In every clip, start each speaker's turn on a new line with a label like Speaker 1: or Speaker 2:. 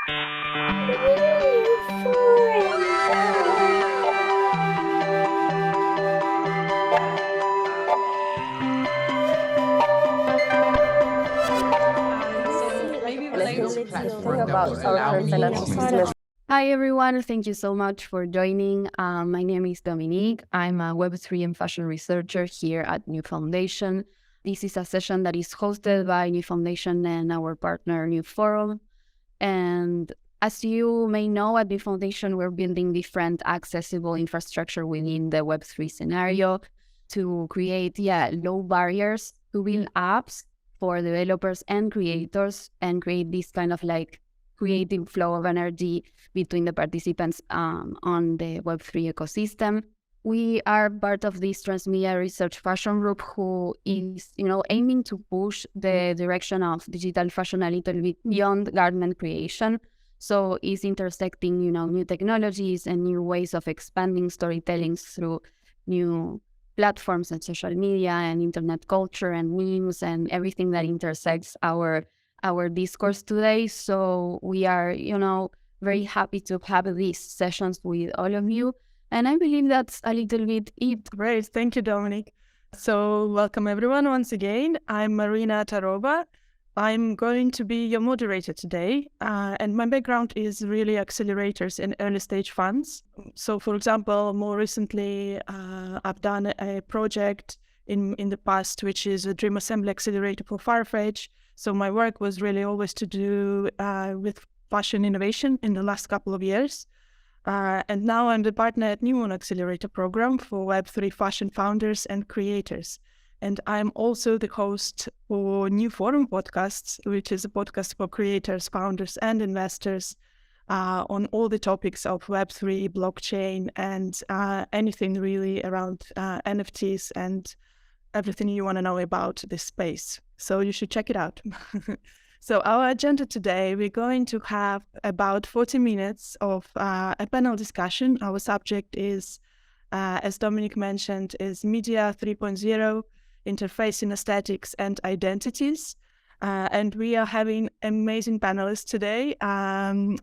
Speaker 1: Hi everyone, thank you so much for joining. My name is Dominique. I'm a Web3 and fashion researcher here at New Foundation. This is a session that is hosted by New Foundation and our partner NEWFORUM. And as you may know, at New Foundation, we're building different accessible infrastructure within the Web3 scenario to create low barriers to build apps for developers and creators and create this kind of like creative flow of energy between the participants on the Web3 ecosystem. We are part of this Transmedia Research Fashion group who is, aiming to push the direction of digital fashion a little bit beyond garment creation. So it's intersecting, new technologies and new ways of expanding storytelling through new platforms and social media and internet culture and memes and everything that intersects our discourse today. So we are, very happy to have these sessions with all of you. And I believe that's a little bit it.
Speaker 2: Great. Thank you, Dominic. So welcome everyone once again. I'm Marina Tarova. I'm going to be your moderator today. And my background is really accelerators and early stage funds. So for example, more recently, I've done a project in the past, which is a Dream Assembly Accelerator for Farfetch. So my work was really always to do with fashion innovation in the last couple of years. And now I'm the partner at NEWFORUM Accelerator Program for Web3 fashion founders and creators. And I'm also the host for NEWFORUM podcasts, which is a podcast for creators, founders, and investors on all the topics of Web3, blockchain, and anything really around NFTs and everything you want to know about this space. So you should check it out. So our agenda today, we're going to have about 40 minutes of a panel discussion. Our subject is, as Dominic mentioned, is Media 3.0, Interface in Aesthetics and Identities. And we are having amazing panelists today.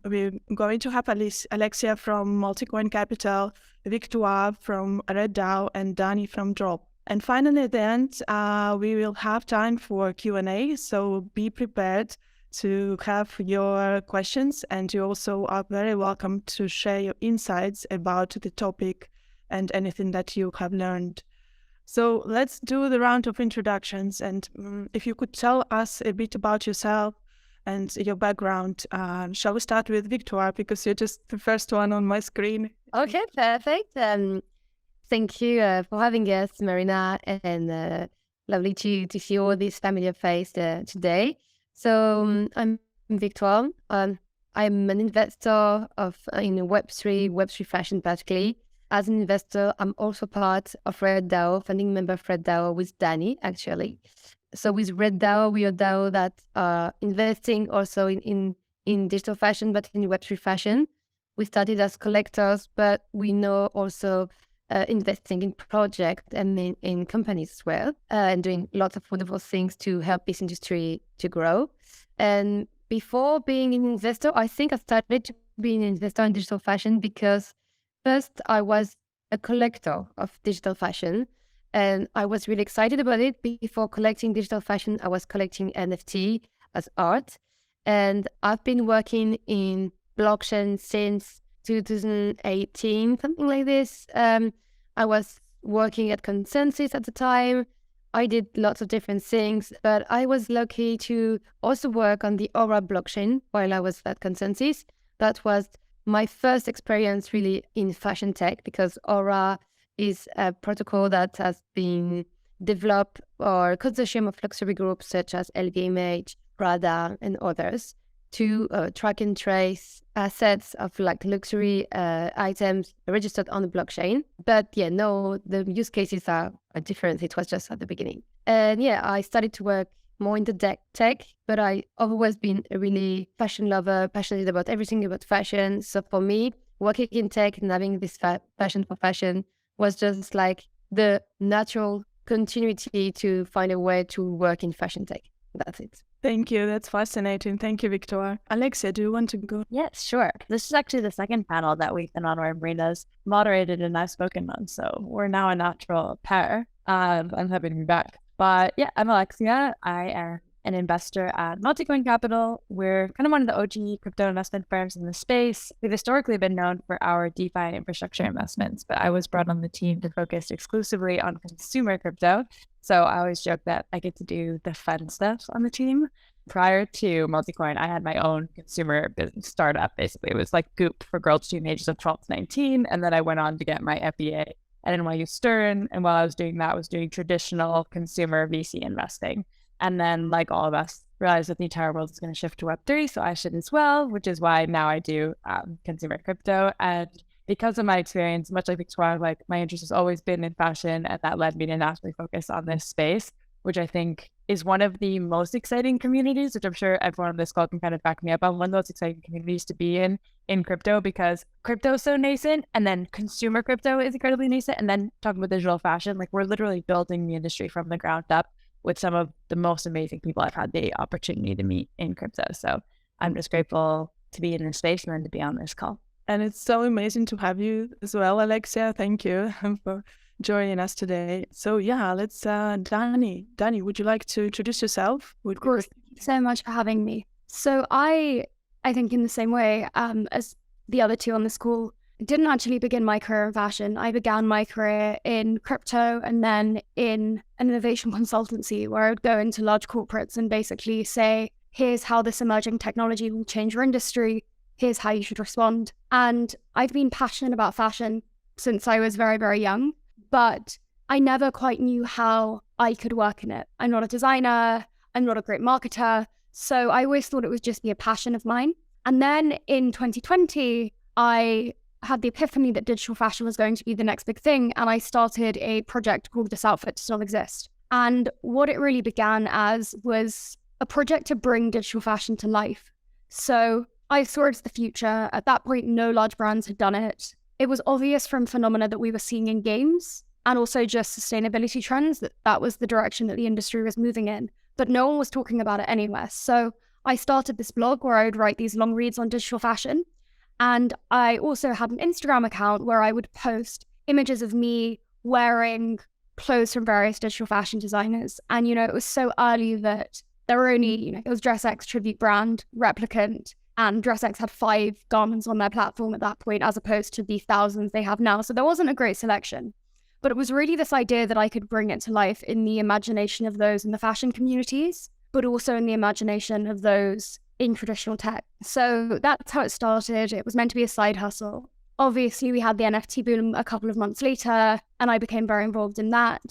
Speaker 2: We're going to have Aleksija from Multicoin Capital, Victoire from RED DAO, and Dani from DRAUP. And finally, at the end, we will have time for Q&A, so be prepared to have your questions, and you also are very welcome to share your insights about the topic and anything that you have learned. So let's do the round of introductions, and if you could tell us a bit about yourself and your background. Shall we start with Victoire, because you're just the first one on my screen?
Speaker 3: Okay, perfect. Thank you for having us, Marina, and lovely to see all these familiar faces today. So I'm Victoire. I'm an investor in Web3 fashion particularly. As an investor, I'm also part of RED DAO, founding member of RED DAO with Dani, actually. So with RED DAO, we are a DAO that are investing also in digital fashion, but in Web3 fashion. We started as collectors, but we know also investing in projects and in companies as well, and doing lots of wonderful things to help this industry to grow. And before being an investor, I think I started to be an investor in digital fashion because first I was a collector of digital fashion, and I was really excited about it. Before collecting digital fashion, I was collecting NFT as art, and I've been working in blockchain since 2018, something like this. I was working at Consensus at the time. I did lots of different things, but I was lucky to also work on the Aura blockchain while I was at Consensus. That was my first experience really in fashion tech, because Aura is a protocol that has been developed or a consortium of luxury groups such as LVMH, Prada, and others to track and trace assets of like luxury items registered on the blockchain. But the use cases are different. It was just at the beginning. And I started to work more in the tech, but I've always been a really fashion lover, passionate about everything about fashion. So for me, working in tech and having this passion for fashion was just like the natural continuity to find a way to work in fashion tech. That's it.
Speaker 2: Thank you. That's fascinating. Thank you, Victoire. Aleksija, do you want to go?
Speaker 4: Yes, sure. This is actually the second panel that we've been on where Marina's moderated and I've spoken on. So we're now a natural pair. I'm happy to be back. But yeah, I'm Aleksija. I am an investor at Multicoin Capital. We're kind of one of the OG crypto investment firms in the space. We've historically been known for our DeFi and infrastructure investments, but I was brought on the team to focus exclusively on consumer crypto. So I always joke that I get to do the fun stuff on the team. Prior to Multicoin, I had my own consumer business startup. Basically, it was like Goop for girls between the ages of 12 to 19. And then I went on to get my FBA at NYU Stern. And while I was doing that, I was doing traditional consumer VC investing. And then, like all of us, realized that the entire world is going to shift to Web3. So I should as well, which is why now I do consumer crypto. And because of my experience, much like Victoire, like my interest has always been in fashion, and that led me to naturally focus on this space, which I think is one of the most exciting communities, which I'm sure everyone on this call can kind of back me up on, one of those exciting communities to be in crypto, because crypto is so nascent, and then consumer crypto is incredibly nascent, and then talking about digital fashion, like we're literally building the industry from the ground up with some of the most amazing people I've had the opportunity to meet in crypto. So I'm just grateful to be in this space and then to be on this call.
Speaker 2: And it's so amazing to have you as well, Aleksija. Thank you for joining us today. So yeah, let's, Dani, would you like to introduce yourself?
Speaker 1: Of course. Thank you so much for having me. So I think in the same way as the other two on this call, didn't actually begin my career in fashion. I began my career in crypto and then in an innovation consultancy where I would go into large corporates and basically say, here's how this emerging technology will change your industry. Here's how you should respond. And I've been passionate about fashion since I was very, very young, but I never quite knew how I could work in it. I'm not a designer. I'm not a great marketer. So I always thought it would just be a passion of mine. And then in 2020, I had the epiphany that digital fashion was going to be the next big thing. And I started a project called This Outfit Does Not Exist. And what it really began as was a project to bring digital fashion to life. So I saw it as the future. At that point, no large brands had done it. It was obvious from phenomena that we were seeing in games and also just sustainability trends that was the direction that the industry was moving in. But no one was talking about it anywhere. So I started this blog where I would write these long reads on digital fashion. And I also had an Instagram account where I would post images of me wearing clothes from various digital fashion designers. And, it was so early that there were only, it was DressX, Tribute Brand, Replicant, and DressX had 5 garments on their platform at that point, as opposed to the thousands they have now. So there wasn't a great selection. But it was really this idea that I could bring it to life in the imagination of those in the fashion communities, but also in the imagination of those in traditional tech. So that's how it started. It was meant to be a side hustle. Obviously, we had the NFT boom a couple of months later, and I became very involved in that.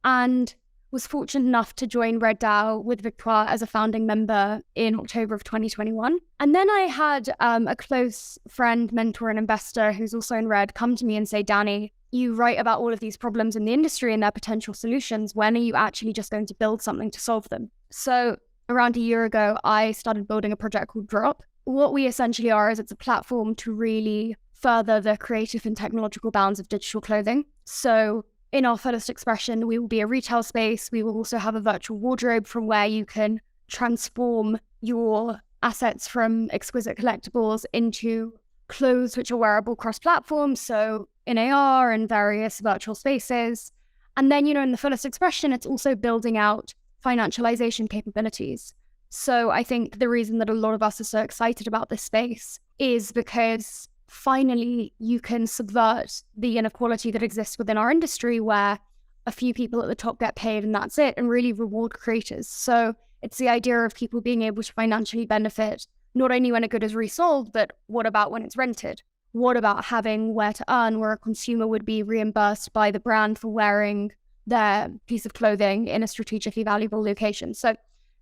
Speaker 1: And was fortunate enough to join RED DAO with Victoire as a founding member in October of 2021. And then I had a close friend, mentor, and investor who's also in RED come to me and say, Dani, you write about all of these problems in the industry and their potential solutions. When are you actually just going to build something to solve them? So around a year ago, I started building a project called DRAUP. What we essentially are is it's a platform to really further the creative and technological bounds of digital clothing. So in our fullest expression, we will be a retail space. We will also have a virtual wardrobe from where you can transform your assets from exquisite collectibles into clothes which are wearable cross-platform, so in AR and various virtual spaces. And then, in the fullest expression, it's also building out financialization capabilities. So I think the reason that a lot of us are so excited about this space is because finally you can subvert the inequality that exists within our industry where a few people at the top get paid and that's it, and really reward creators. So it's the idea of people being able to financially benefit not only when a good is resold, but what about when it's rented? What about having where to earn, where a consumer would be reimbursed by the brand for wearing their piece of clothing in a strategically valuable location? So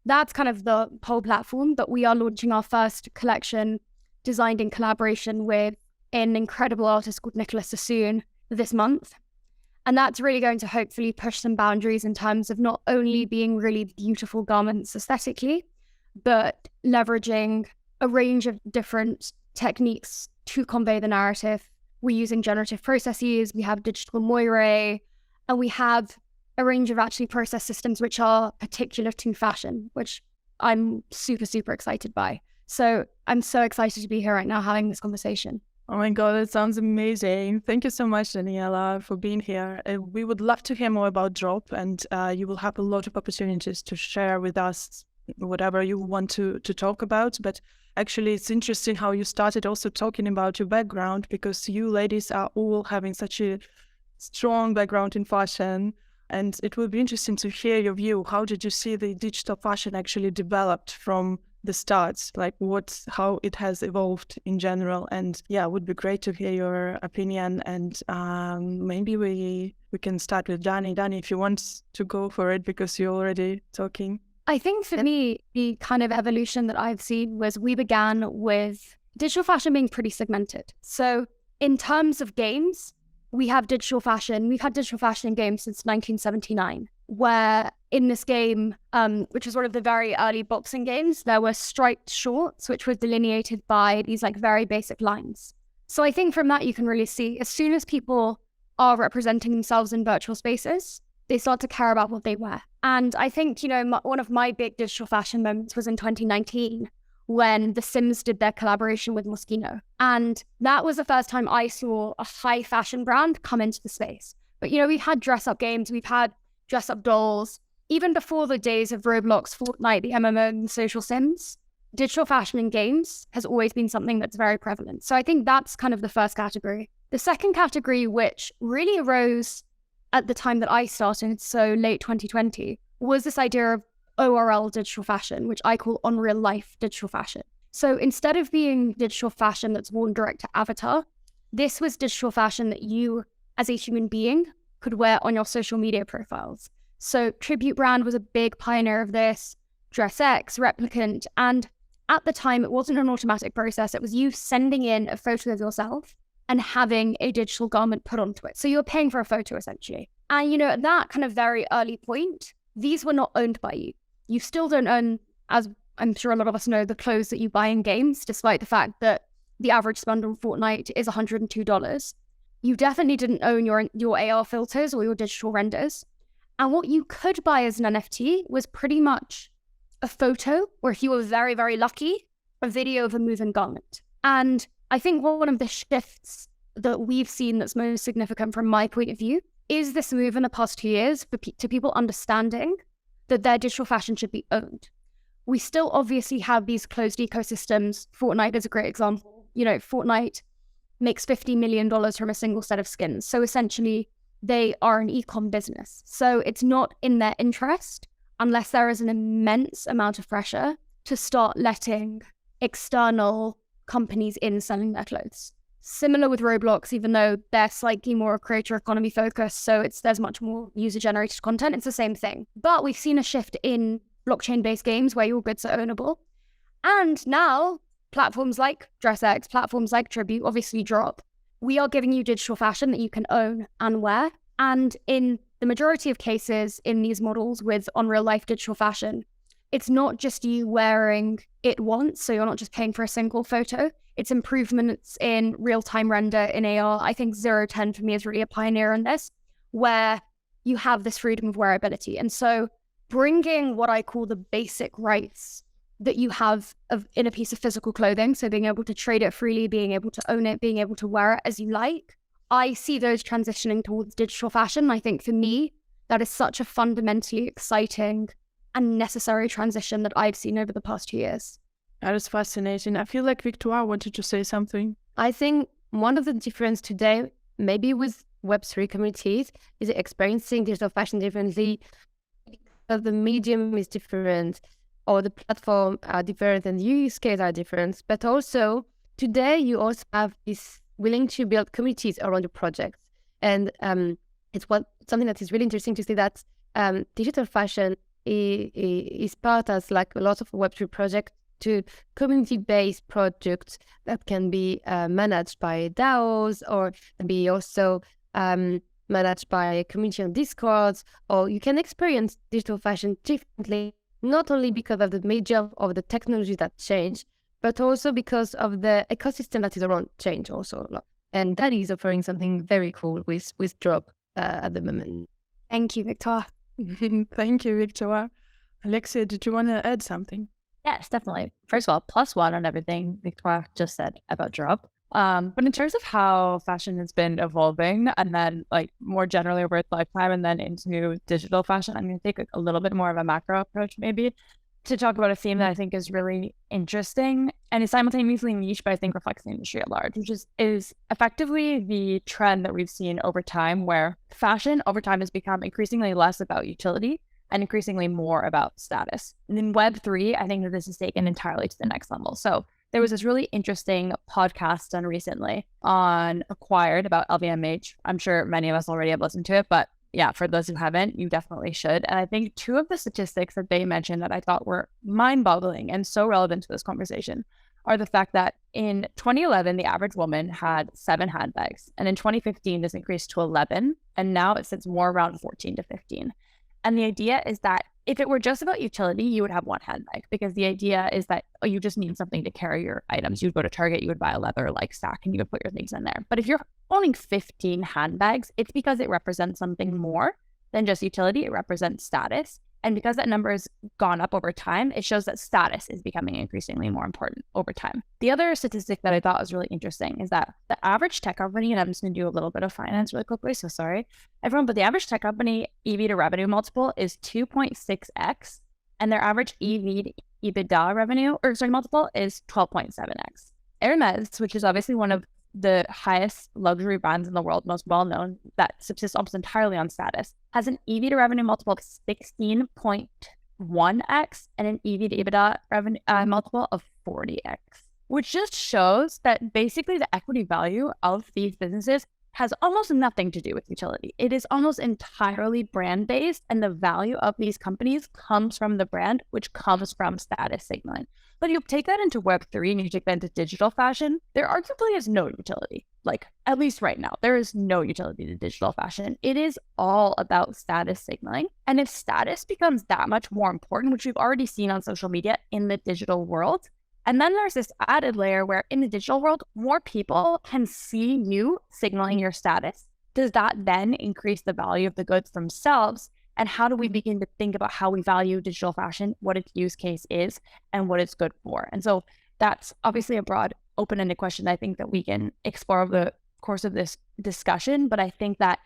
Speaker 1: that's kind of the whole platform. But we are launching our first collection designed in collaboration with an incredible artist called Nicholas Sassoon this month. And that's really going to hopefully push some boundaries in terms of not only being really beautiful garments aesthetically, but leveraging a range of different techniques to convey the narrative. We're using generative processes, we have digital moire, and we have a range of actually process systems which are particular to fashion, which
Speaker 5: I'm super, super excited by. So I'm so excited to be here right now having this conversation.
Speaker 2: Oh my God, that sounds amazing. Thank you so much, Daniela, for being here. We would love to hear more about DRAUP, and you will have a lot of opportunities to share with us whatever you want to talk about. But actually, it's interesting how you started also talking about your background, because you ladies are all having such a strong background in fashion. And it will be interesting to hear your view. How did you see the digital fashion actually developed from the start? Like how it has evolved in general? And yeah, it would be great to hear your opinion. And maybe we can start with Dani. Dani, if you want to go for it, because you're already talking.
Speaker 5: I think for me, the kind of evolution that I've seen was we began with digital fashion being pretty segmented. So in terms of games, we have digital fashion. We've had digital fashion in games since 1979, where in this game, which was one of the very early boxing games, there were striped shorts, which were delineated by these like very basic lines. So I think from that, you can really see as soon as people are representing themselves in virtual spaces, they start to care about what they wear. And I think, you know, one of my big digital fashion moments was in 2019 when The Sims did their collaboration with Moschino. And that was the first time I saw a high fashion brand come into the space. But, you know, we've had dress up games, we've had dress up dolls, even before the days of Roblox, Fortnite, the MMO, and the social sims. Digital fashion in games has always been something that's very prevalent. So I think that's kind of the first category. The second category, which really arose at the time that I started, so late 2020, was this idea of ORL digital fashion, which I call on real life digital fashion. So instead of being digital fashion that's worn direct to avatar, this was digital fashion that you as a human being could wear on your social media profiles. So Tribute Brand was a big pioneer of this, DressX, Replicant, and at the time it wasn't an automatic process. It was you sending in a photo of yourself and having a digital garment put onto it. So you were paying for a photo essentially. And you know, at that kind of very early point, these were not owned by you. You still don't own, as I'm sure a lot of us know, the clothes that you buy in games, despite the fact that the average spend on Fortnite is $102. You definitely didn't own your AR filters or your digital renders. And what you could buy as an NFT was pretty much a photo, or if you were very, very lucky, a video of a moving garment. And I think one of the shifts that we've seen that's most significant from my point of view is this move in the past 2 years to people understanding that their digital fashion should be owned. We still obviously have these closed ecosystems. Fortnite is a great example. You know, Fortnite makes $50 million from a single set of skins. So essentially, they are an e-com business. So it's not in their interest, unless there is an immense amount of pressure, to start letting external companies in selling their clothes. Similar with Roblox, even though they're slightly more creator economy focused, so there's much more user-generated content, it's the same thing. But we've seen a shift in blockchain-based games where your goods are ownable. And now, platforms like DressX, platforms like Tribute, obviously DRAUP, we are giving you digital fashion that you can own and wear. And in the majority of cases in these models with on real life digital fashion, it's not just you wearing it once, so you're not just paying for a single photo. It's improvements in real-time render in AR. I think 010 for me is really a pioneer in this, where you have this freedom of wearability. And so bringing what I call the basic rights that you have in a piece of physical clothing, so being able to trade it freely, being able to own it, being able to wear it as you like, I see those transitioning towards digital fashion. I think for me, that is such a fundamentally exciting and necessary transition that I've seen over the past 2 years.
Speaker 2: That is fascinating. I feel like Victoire wanted to say something.
Speaker 3: I think one of the difference today, maybe with Web3 communities, is experiencing digital fashion differently because the medium is different or the platform are different and the use cases are different. But also today you also have this willing to build communities around your projects. And it's something that is really interesting to see that digital fashion is part as like a lot of Web3 projects to community-based projects that can be managed by DAOs or be also managed by community on Discords, or you can experience digital fashion differently, not only because of the medium of the technology that change, but also because of the ecosystem that is around change also. And that is offering something very cool with DRAUP at the moment.
Speaker 5: Thank you, Victoire.
Speaker 2: Thank you, Victoire. Aleksija, did you want to add something?
Speaker 4: Yes, definitely. First of all, +1 on everything Victoire just said about DRAUP. But in terms of how fashion has been evolving, and then like more generally over its lifetime, and then into digital fashion, I'm going to take a little bit more of a macro approach, maybe, to talk about a theme that I think is really interesting and is simultaneously niche, but I think reflects the industry at large, which is effectively the trend that we've seen over time, where fashion over time has become increasingly less about utility and increasingly more about status. And in Web3, I think that this is taken entirely to the next level. So there was this really interesting podcast done recently on Acquired about LVMH. I'm sure many of us already have listened to it, but yeah, for those who haven't, you definitely should. And I think two of the statistics that they mentioned that I thought were mind-boggling and so relevant to this conversation are the fact that in 2011, the average woman had 7 handbags. And in 2015, this increased to 11. And now it sits more around 14 to 15. And the idea is that if it were just about utility, you would have 1 handbag, because the idea is that you just need something to carry your items. You'd go to Target, you would buy a leather like sack, and you would put your things in there. But if you're owning 15 handbags, it's because it represents something more than just utility. It represents status. And because that number has gone up over time, it shows that status is becoming increasingly more important over time. The other statistic that I thought was really interesting is that the average tech company, and I'm just going to do a little bit of finance really quickly, so sorry, everyone, but the average tech company EV to revenue multiple is 2.6x, and their average EV to EBITDA multiple is 12.7x. Hermes, which is obviously one of the highest luxury brands in the world, most well-known, that subsists almost entirely on status, has an EV to revenue multiple of 16.1x and an EV to EBITDA revenue multiple of 40x, which just shows that basically the equity value of these businesses has almost nothing to do with utility. It is almost entirely brand-based, and the value of these companies comes from the brand, which comes from status signaling. But you take that into Web3 and you take that into digital fashion, there arguably is no utility. Like, at least right now, there is no utility to digital fashion. It is all about status signaling. And if status becomes that much more important, which we've already seen on social media in the digital world, and then there's this added layer where in the digital world, more people can see you signaling your status. Does that then increase the value of the goods themselves? And how do we begin to think about how we value digital fashion, what its use case is, and what it's good for? And so that's obviously a broad, open-ended question that I think that we can explore over the course of this discussion. But I think that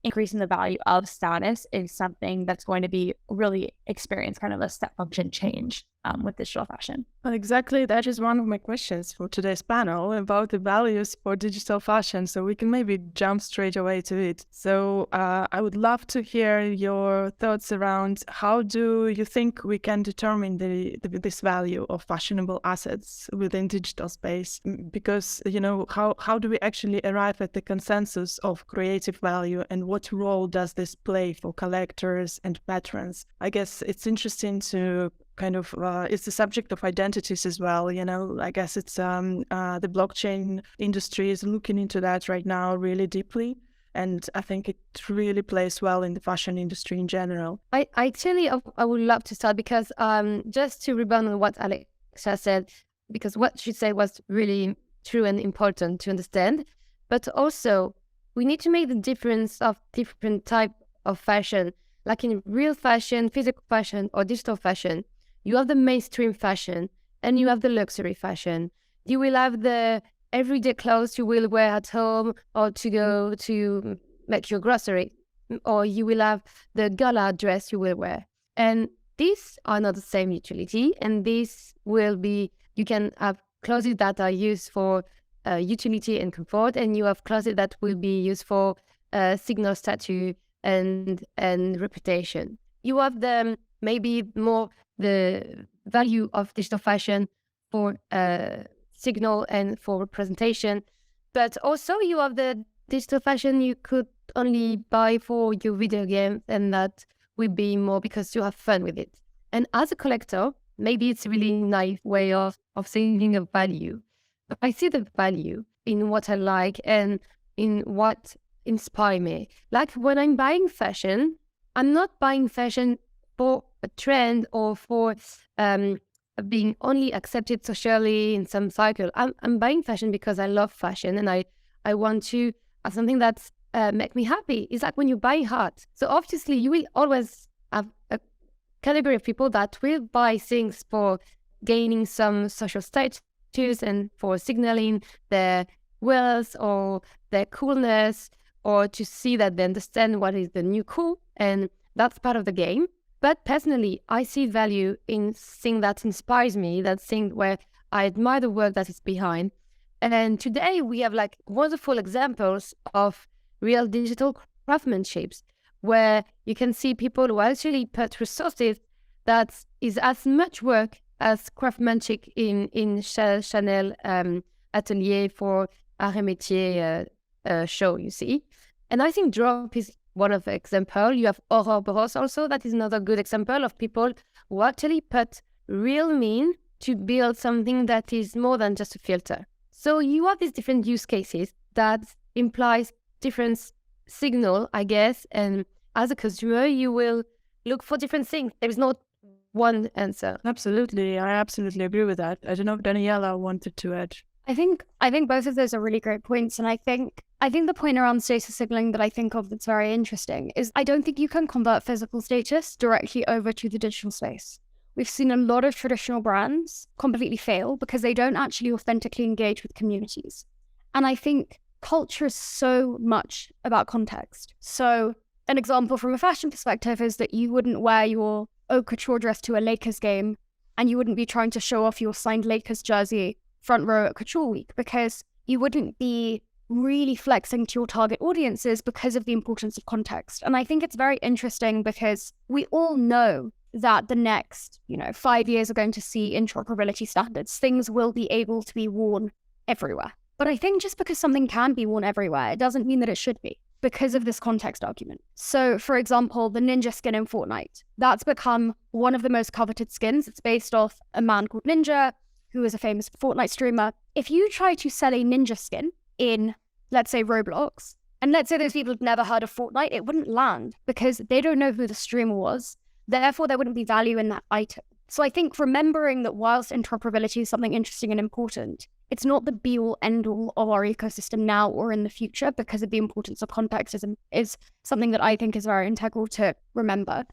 Speaker 4: increasing the value of status is something that's going to be really experience kind of a step function change with digital fashion.
Speaker 2: Well, exactly. That is one of my questions for today's panel about the values for digital fashion. So we can maybe jump straight away to it. So I would love to hear your thoughts around how do you think we can determine this value of fashionable assets within digital space? Because, you know, how do we actually arrive at the consensus of creative value, and what role does this play for collectors and patrons? I guess it's interesting to kind of, it's the subject of identities as well, you know. I guess it's the blockchain industry is looking into that right now really deeply. And I think it really plays well in the fashion industry in general.
Speaker 3: I would love to start because just to rebound on what Aleksija said, because what she said was really true and important to understand. But also, we need to make the difference of different type of fashion, like in real fashion, physical fashion, or digital fashion. You have the mainstream fashion and you have the luxury fashion. You will have the everyday clothes you will wear at home or to go to make your grocery, or you will have the gala dress you will wear. And these are not the same utility, and these will be, you can have clothes that are used for utility and comfort, and you have clothes that will be used for signal status and reputation. You have maybe more the value of digital fashion for signal and for representation, but also you have the digital fashion you could only buy for your video game, and that will be more because you have fun with it. And as a collector, maybe it's a really nice way of thinking of value. But I see the value in what I like and in what inspires me. Like when I'm buying fashion, I'm not buying fashion for a trend or for being only accepted socially in some cycle. I'm buying fashion because I love fashion, and I want to have something that's make me happy. It's like when you buy art. So obviously you will always have a category of people that will buy things for gaining some social status and for signaling their wealth or their coolness, or to see that they understand what is the new cool, and that's part of the game. But personally, I see value in thing that inspires me, that thing where I admire the work that is behind. And today we have like wonderful examples of real digital craftsmanship, where you can see people who actually put resources that is as much work as craftsmanship in Chanel atelier for Art et Métier show, you see. And I think DRAUP is one of the examples. You have Aurore Boros also, that is another good example of people who actually put real mean to build something that is more than just a filter. So you have these different use cases that implies different signal, I guess, and as a consumer, you will look for different things. There is not one answer.
Speaker 2: Absolutely. I absolutely agree with that. I don't know if Daniela wanted to add.
Speaker 5: I think both of those are really great points. And I think the point around status signaling that I think of that's very interesting is I don't think you can convert physical status directly over to the digital space. We've seen a lot of traditional brands completely fail because they don't actually authentically engage with communities. And I think culture is so much about context. So an example from a fashion perspective is that you wouldn't wear your haute couture dress to a Lakers game, and you wouldn't be trying to show off your signed Lakers jersey front row at Couture Week, because you wouldn't be really flexing to your target audiences because of the importance of context. And I think it's very interesting because we all know that the next, 5 years are going to see interoperability standards. Things will be able to be worn everywhere. But I think just because something can be worn everywhere, it doesn't mean that it should be, because of this context argument. So, for example, the ninja skin in Fortnite, that's become one of the most coveted skins. It's based off a man called Ninja, who is a famous Fortnite streamer. If you try to sell a ninja skin in, let's say, Roblox, and let's say those people had never heard of Fortnite, it wouldn't land because they don't know who the streamer was. Therefore, there wouldn't be value in that item. So I think remembering that whilst interoperability is something interesting and important, it's not the be-all, end-all of our ecosystem now or in the future, because of the importance of context is something that I think is very integral to remember.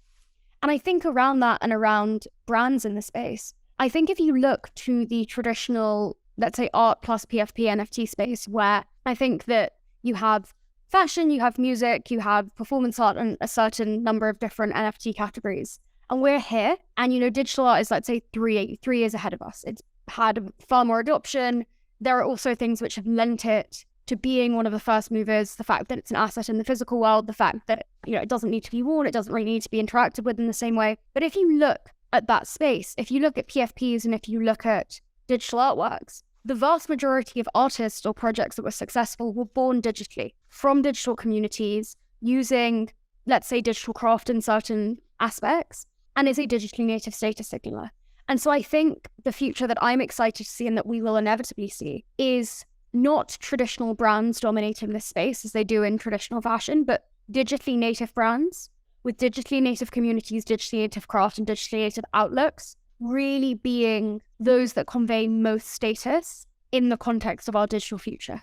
Speaker 5: And I think around that and around brands in the space, I think if you look to the traditional, let's say, art plus PFP NFT space, where I think that you have fashion, you have music, you have performance art, and a certain number of different NFT categories. And we're here, and digital art is, let's say, 3 years ahead of us. It's had far more adoption. There are also things which have lent it to being one of the first movers, the fact that it's an asset in the physical world, the fact that it doesn't need to be worn, it doesn't really need to be interacted with in the same way. But if you look at that space, if you look at PFPs and if you look at digital artworks, the vast majority of artists or projects that were successful were born digitally from digital communities using, let's say, digital craft in certain aspects, and is a digitally native status signaler. And so I think the future that I'm excited to see and that we will inevitably see is not traditional brands dominating this space as they do in traditional fashion, but digitally native brands with digitally native communities, digitally native craft, and digitally native outlooks really being those that convey most status in the context of our digital future.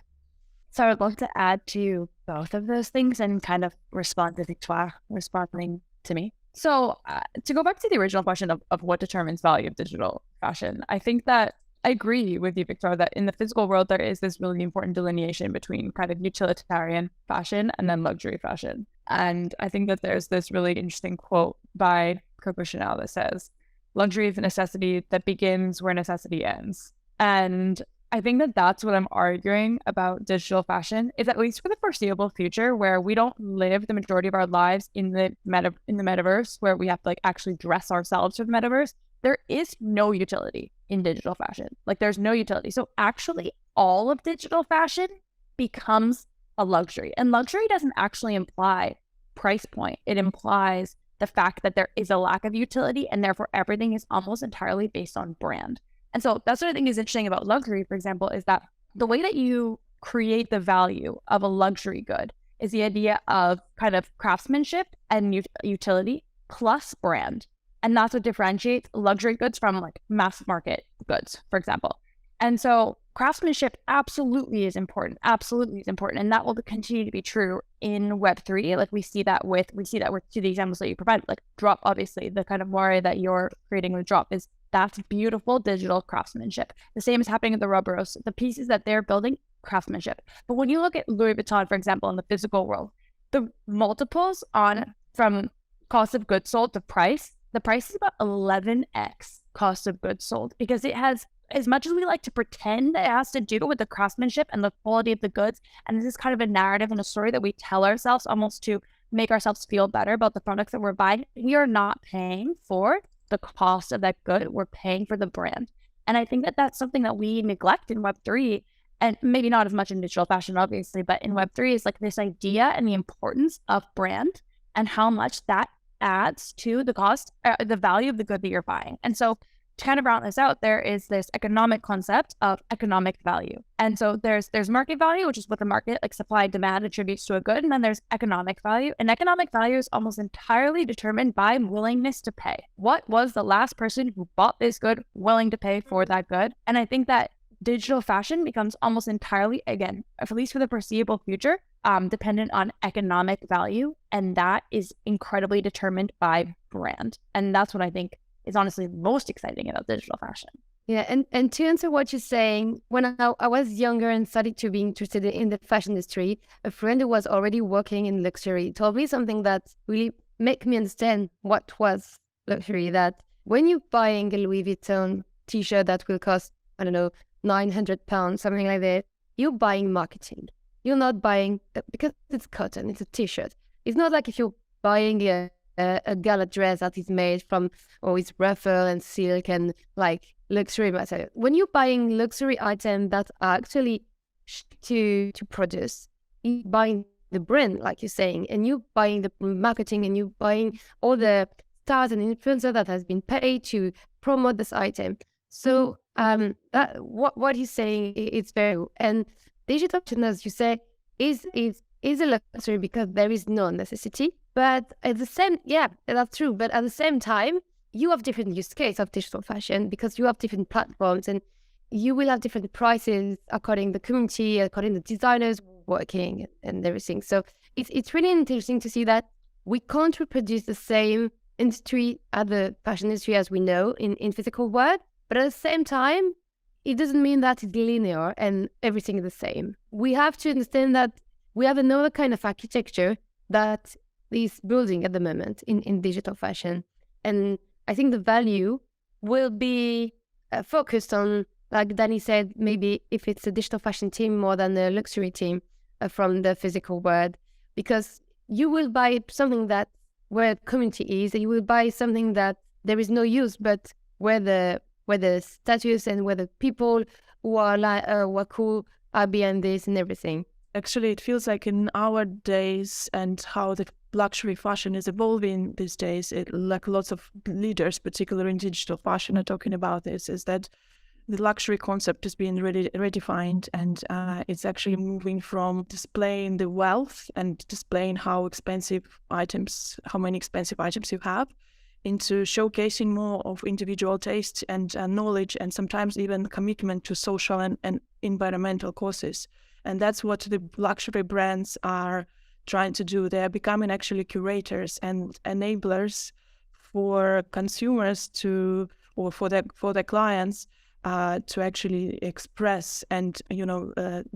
Speaker 4: So I would love to add to both of those things and kind of respond to Victoire responding to me. So to go back to the original question of what determines value of digital fashion, I think that I agree with you, Victoire, that in the physical world, there is this really important delineation between kind of utilitarian fashion and then luxury fashion. And I think that there's this really interesting quote by Coco Chanel that says, "Luxury is a necessity that begins where necessity ends." And I think that that's what I'm arguing about digital fashion, is at least for the foreseeable future, where we don't live the majority of our lives in the metaverse, where we have to actually dress ourselves for the metaverse. There is no utility in digital fashion. There's no utility. So actually, all of digital fashion becomes a luxury. And luxury doesn't actually imply price point. It implies the fact that there is a lack of utility, and therefore everything is almost entirely based on brand. And so that's what I think is interesting about luxury, for example, is that the way that you create the value of a luxury good is the idea of kind of craftsmanship and utility plus brand. And that's what differentiates luxury goods from mass market goods, for example. And so craftsmanship absolutely is important. And that will continue to be true in Web3. Like we see that with to the examples that you provided, like DRAUP, obviously, the kind of moire that you're creating with DRAUP that's beautiful digital craftsmanship. The same is happening at the Rubberos. The pieces that they're building, craftsmanship. But when you look at Louis Vuitton, for example, in the physical world, the multiples from cost of goods sold to price, the price is about 11x cost of goods sold, because it has, as much as we like to pretend that it has to do with the craftsmanship and the quality of the goods, and this is kind of a narrative and a story that we tell ourselves almost to make ourselves feel better about the products that we're buying, we are not paying for the cost of that good. We're paying for the brand. And I think that that's something that we neglect in Web3, and maybe not as much in digital fashion, obviously, but in Web3 is like this idea and the importance of brand and how much that adds to the cost, the value of the good that you're buying. And so to kind of round this out, there is this economic concept of economic value. And so there's market value, which is what the market, like supply and demand, attributes to a good. And then there's economic value. And economic value is almost entirely determined by willingness to pay. What was the last person who bought this good willing to pay for that good? And I think that digital fashion becomes almost entirely, again, at least for the foreseeable future, dependent on economic value. And that is incredibly determined by brand. And that's what I think is honestly most exciting about digital fashion.
Speaker 3: Yeah, and to answer what you're saying, when I was younger and started to be interested in the fashion industry, a friend who was already working in luxury told me something that really made me understand what was luxury, that when you're buying a Louis Vuitton t-shirt that will cost, I don't know, £900, something like that, you're buying marketing. You're not buying, because it's cotton, it's a t-shirt. It's not like if you're buying a gala dress that is made from always ruffle and silk and like luxury material. When you're buying luxury items that are actually to produce, you're buying the brand, like you're saying, and you're buying the marketing, and you're buying all the stars and influencers that has been paid to promote this item. So that what he's saying is very, and digital fashion, as you say, is a luxury because there is no necessity. But at the same, yeah, that's true. But at the same time, you have different use case of digital fashion because you have different platforms, and you will have different prices according to the community, according to the designers working and everything. So it's really interesting to see that we can't reproduce the same industry as the fashion industry as we know in physical world. But at the same time, it doesn't mean that it's linear and everything is the same. We have to understand that we have another kind of architecture that is building at the moment in digital fashion. And I think the value will be focused on, like Dani said, maybe if it's a digital fashion team more than a luxury team from the physical world, because you will buy something that where community is, and you will buy something that there is no use, but where the status and where the people who are cool are behind this and everything.
Speaker 2: Actually, it feels like in our days and how the luxury fashion is evolving these days, like lots of leaders, particularly in digital fashion, are talking about this, is that the luxury concept is being redefined, and it's actually moving from displaying the wealth and displaying how many expensive items you have, into showcasing more of individual taste and knowledge, and sometimes even commitment to social and environmental causes. And that's what the luxury brands are trying to do. They are becoming actually curators and enablers for consumers or for their clients to actually express and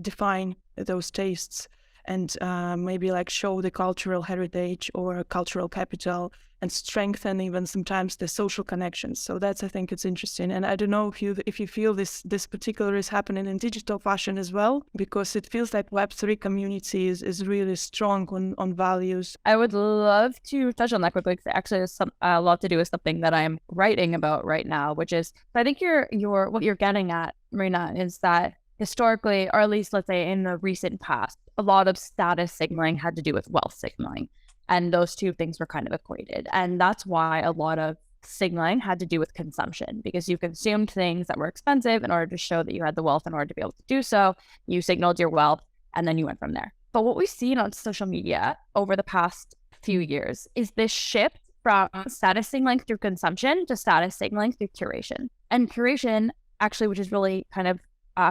Speaker 2: define those tastes, and maybe like show the cultural heritage or cultural capital, and strengthen even sometimes the social connections. So that's, I think it's interesting. And I don't know if you feel this particular is happening in digital fashion as well, because it feels like Web3 community is really strong on values.
Speaker 4: I would love to touch on that quickly, because it actually has a lot to do with something that I'm writing about right now, which is, I think what you're getting at, Marina, is that historically, or at least let's say in the recent past, a lot of status signaling had to do with wealth signaling. And those two things were kind of equated. And that's why a lot of signaling had to do with consumption, because you consumed things that were expensive in order to show that you had the wealth in order to be able to do so. You signaled your wealth, and then you went from there. But what we've seen on social media over the past few years is this shift from status signaling through consumption to status signaling through curation. And curation, actually, which is really kind of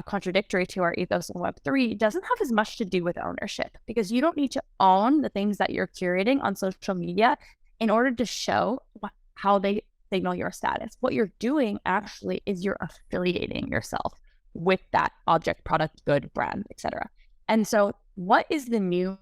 Speaker 4: contradictory to our ethos in Web3, doesn't have as much to do with ownership, because you don't need to own the things that you're curating on social media in order to show how they signal your status. What you're doing actually is you're affiliating yourself with that object, product, good, brand, etc. And so what is the new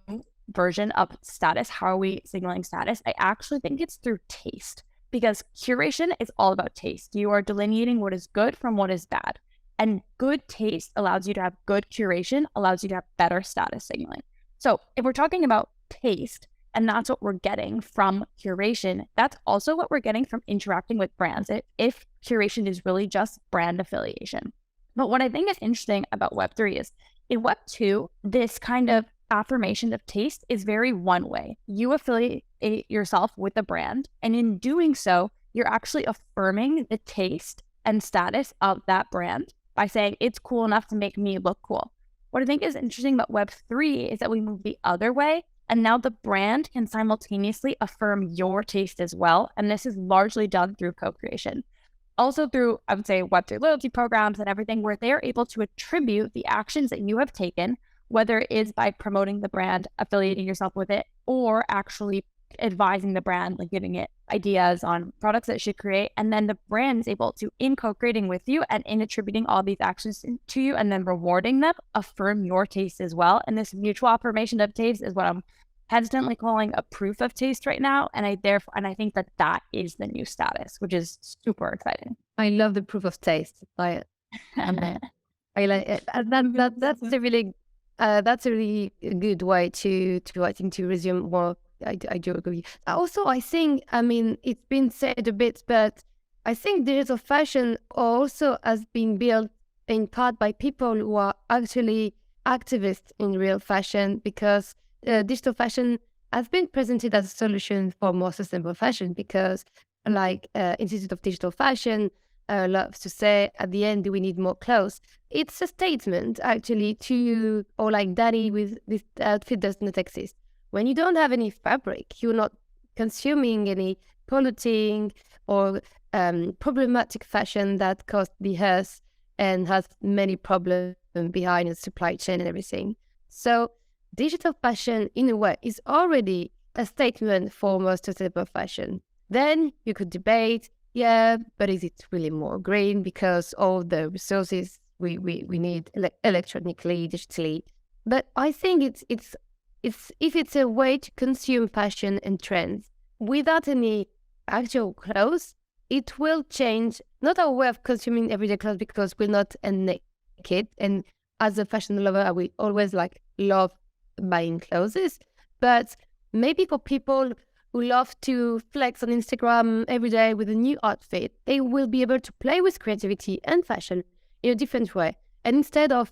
Speaker 4: version of status? How are we signaling status? I actually think it's through taste, because curation is all about taste. You are delineating what is good from what is bad. And good taste allows you to have good curation, allows you to have better status signaling. So if we're talking about taste, and that's what we're getting from curation, that's also what we're getting from interacting with brands, if curation is really just brand affiliation. But what I think is interesting about Web3 is, in Web2, this kind of affirmation of taste is very one way. You affiliate yourself with a brand, and in doing so, you're actually affirming the taste and status of that brand by saying it's cool enough to make me look cool. What I think is interesting about Web3 is that we move the other way, and now the brand can simultaneously affirm your taste as well, and this is largely done through co-creation. Also through, I would say, Web3 loyalty programs and everything, where they're able to attribute the actions that you have taken, whether it is by promoting the brand, affiliating yourself with it, or actually advising the brand, like giving it ideas on products that it should create. And then the brand is able to, in co-creating with you and in attributing all these actions to you and then rewarding them, affirm your taste as well. And this mutual affirmation of taste is what I'm hesitantly calling a proof of taste right now. And I think that is the new status, which is super exciting.
Speaker 3: I love the proof of taste. I like it. That's a really good way to I think to resume more. I do agree. Also, I think, it's been said a bit, but I think digital fashion also has been built in part by people who are actually activists in real fashion, because digital fashion has been presented as a solution for more sustainable fashion, because Institute of Digital Fashion loves to say, at the end, do we need more clothes? It's a statement, actually, or like Dani with this outfit does not exist. When you don't have any fabric, you're not consuming any polluting or problematic fashion that costs the earth and has many problems behind the supply chain and everything. So digital fashion, in a way, is already a statement for more sustainable fashion. Then you could debate, but is it really more green because all the resources we need electronically, digitally? But I think it's if it's a way to consume fashion and trends without any actual clothes, it will change not our way of consuming everyday clothes, because we're not naked. And as a fashion lover, I will always love buying clothes. But maybe for people who love to flex on Instagram every day with a new outfit, they will be able to play with creativity and fashion in a different way. And instead of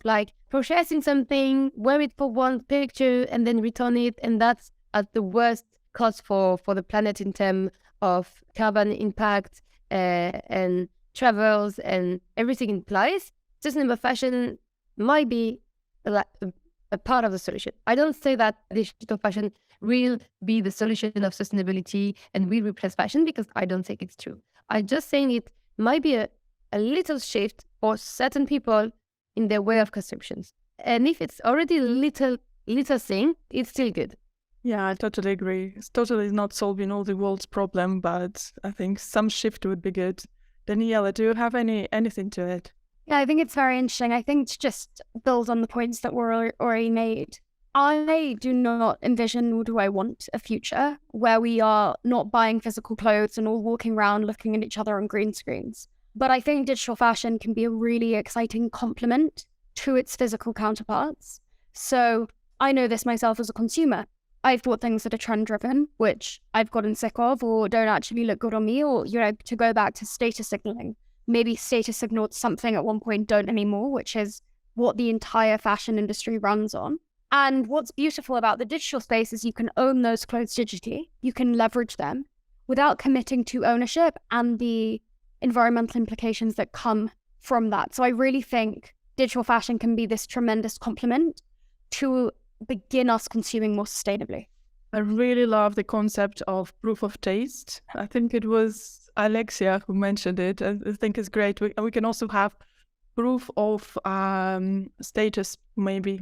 Speaker 3: purchasing something, wear it for one picture and then return it, and that's at the worst cost for the planet in terms of carbon impact and travels and everything implies, sustainable fashion might be a part of the solution. I don't say that digital fashion will be the solution of sustainability and will replace fashion, because I don't think it's true. I'm just saying it might be a little shift for certain people in their way of consumptions. And if it's already a little thing, it's still good.
Speaker 2: Yeah, I totally agree. It's totally not solving all the world's problem, but I think some shift would be good. Daniela, do you have anything to it?
Speaker 5: Yeah, I think it's very interesting. I think to just build on the points that were already made, I do not envision, nor do I want, a future where we are not buying physical clothes and all walking around looking at each other on green screens. But I think digital fashion can be a really exciting complement to its physical counterparts. So I know this myself as a consumer. I've bought things that are trend-driven, which I've gotten sick of or don't actually look good on me, or, to go back to status signaling. Maybe status signaled something at one point, don't anymore, which is what the entire fashion industry runs on. And what's beautiful about the digital space is you can own those clothes digitally. You can leverage them without committing to ownership and the environmental implications that come from that. So I really think digital fashion can be this tremendous complement to begin us consuming more sustainably.
Speaker 2: I really love the concept of proof of taste. I think it was Aleksija who mentioned it. I think it's great. We can also have proof of status, maybe,